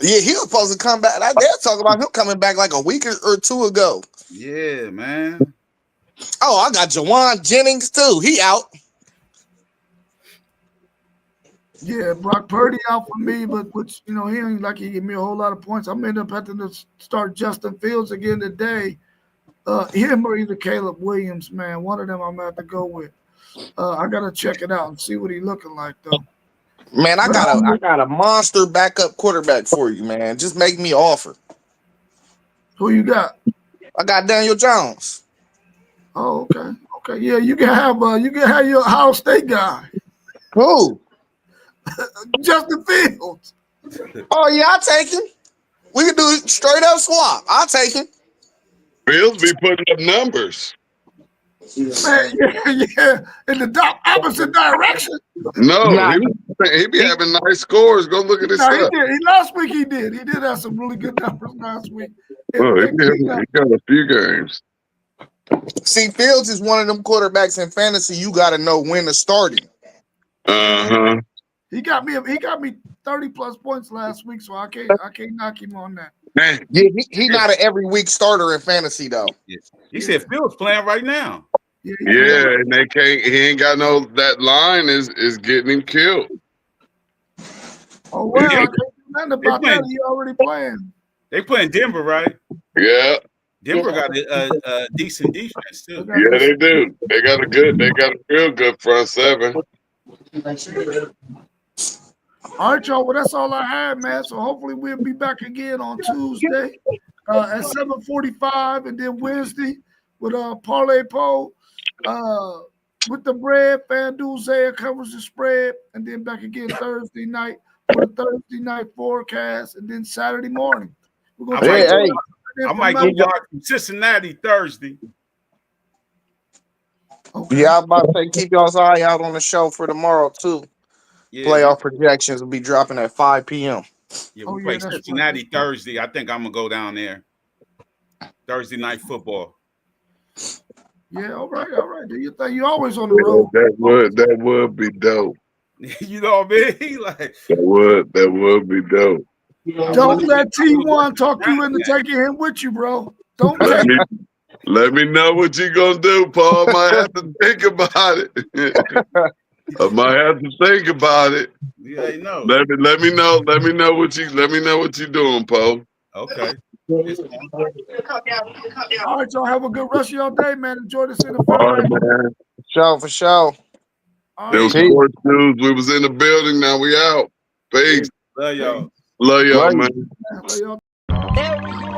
Yeah, he was supposed to come back. They're talking about him coming back like a week or two ago. Yeah, man. Oh, I got Jawan Jennings too. He out. Yeah, Brock Purdy out for me, but which you know he ain't like he give me a whole lot of points. I'm end up having to start Justin Fields again today. Him or either Caleb Williams, man. One of them I'm gonna have to go with. I gotta check it out and see what he's looking like though. Man, I got a monster backup quarterback for you, man. Just make me an offer. Who you got? I got Daniel Jones. Oh, okay. Yeah, you can have your Ohio State guy. Who? Justin Fields. Oh yeah, I'll take him. We can do it straight up swap. I'll take him. Fields be putting up numbers. Man, yeah, in the opposite direction. No, he be having nice scores. Go look at his stuff. He did. Last week he did. He did have some really good numbers last week. He got a few games. See, Fields is one of them quarterbacks in fantasy. You got to know when to start him. Uh-huh. He got me 30 plus points last week, so I can't knock him on that. Man. Yeah, he not an every week starter in fantasy though. Yeah. He said Fields playing right now. Yeah, and they can't. He ain't got no. That line is getting him killed. Oh well, I can't do Nothing about playing- that. He already playing. They playing Denver, right? Yeah, Denver got a decent defense too. yeah, they do. They got a real good front seven. All right, y'all. Well, that's all I had, man. So hopefully we'll be back again on Tuesday at 7:45, and then Wednesday with Parlay Poll with the bread. FanDuel Zaya covers the spread, and then back again Thursday night for the Thursday night forecast, and then Saturday morning. We're gonna I try I might go watch Cincinnati Thursday. Okay. Yeah, I'm about to say keep y'all's eye out on the show for tomorrow too. Yeah, Playoff projections will be dropping at 5 p.m. Yeah, Oh, we yeah, play that's Cincinnati right. Thursday. I think I'm gonna go down there. Thursday night football. Yeah, all right. Do you think you always on the road? That would be dope. You know what I mean? Like That would be dope. Don't let T1 talk you into taking him with you, bro. Don't take Let me know what you gonna do, Paul. I might have to think about it. I might have to think about it. you ain't know. Let me know what you doing, Paul. Okay. All right, y'all have a good rest of your day, man. Enjoy this NFL. All right, man. For sure. All There was right. sports news. We was in the building. Now we out. Peace. Love y'all. Love y'all, Love you. man. Love y'all. There we go.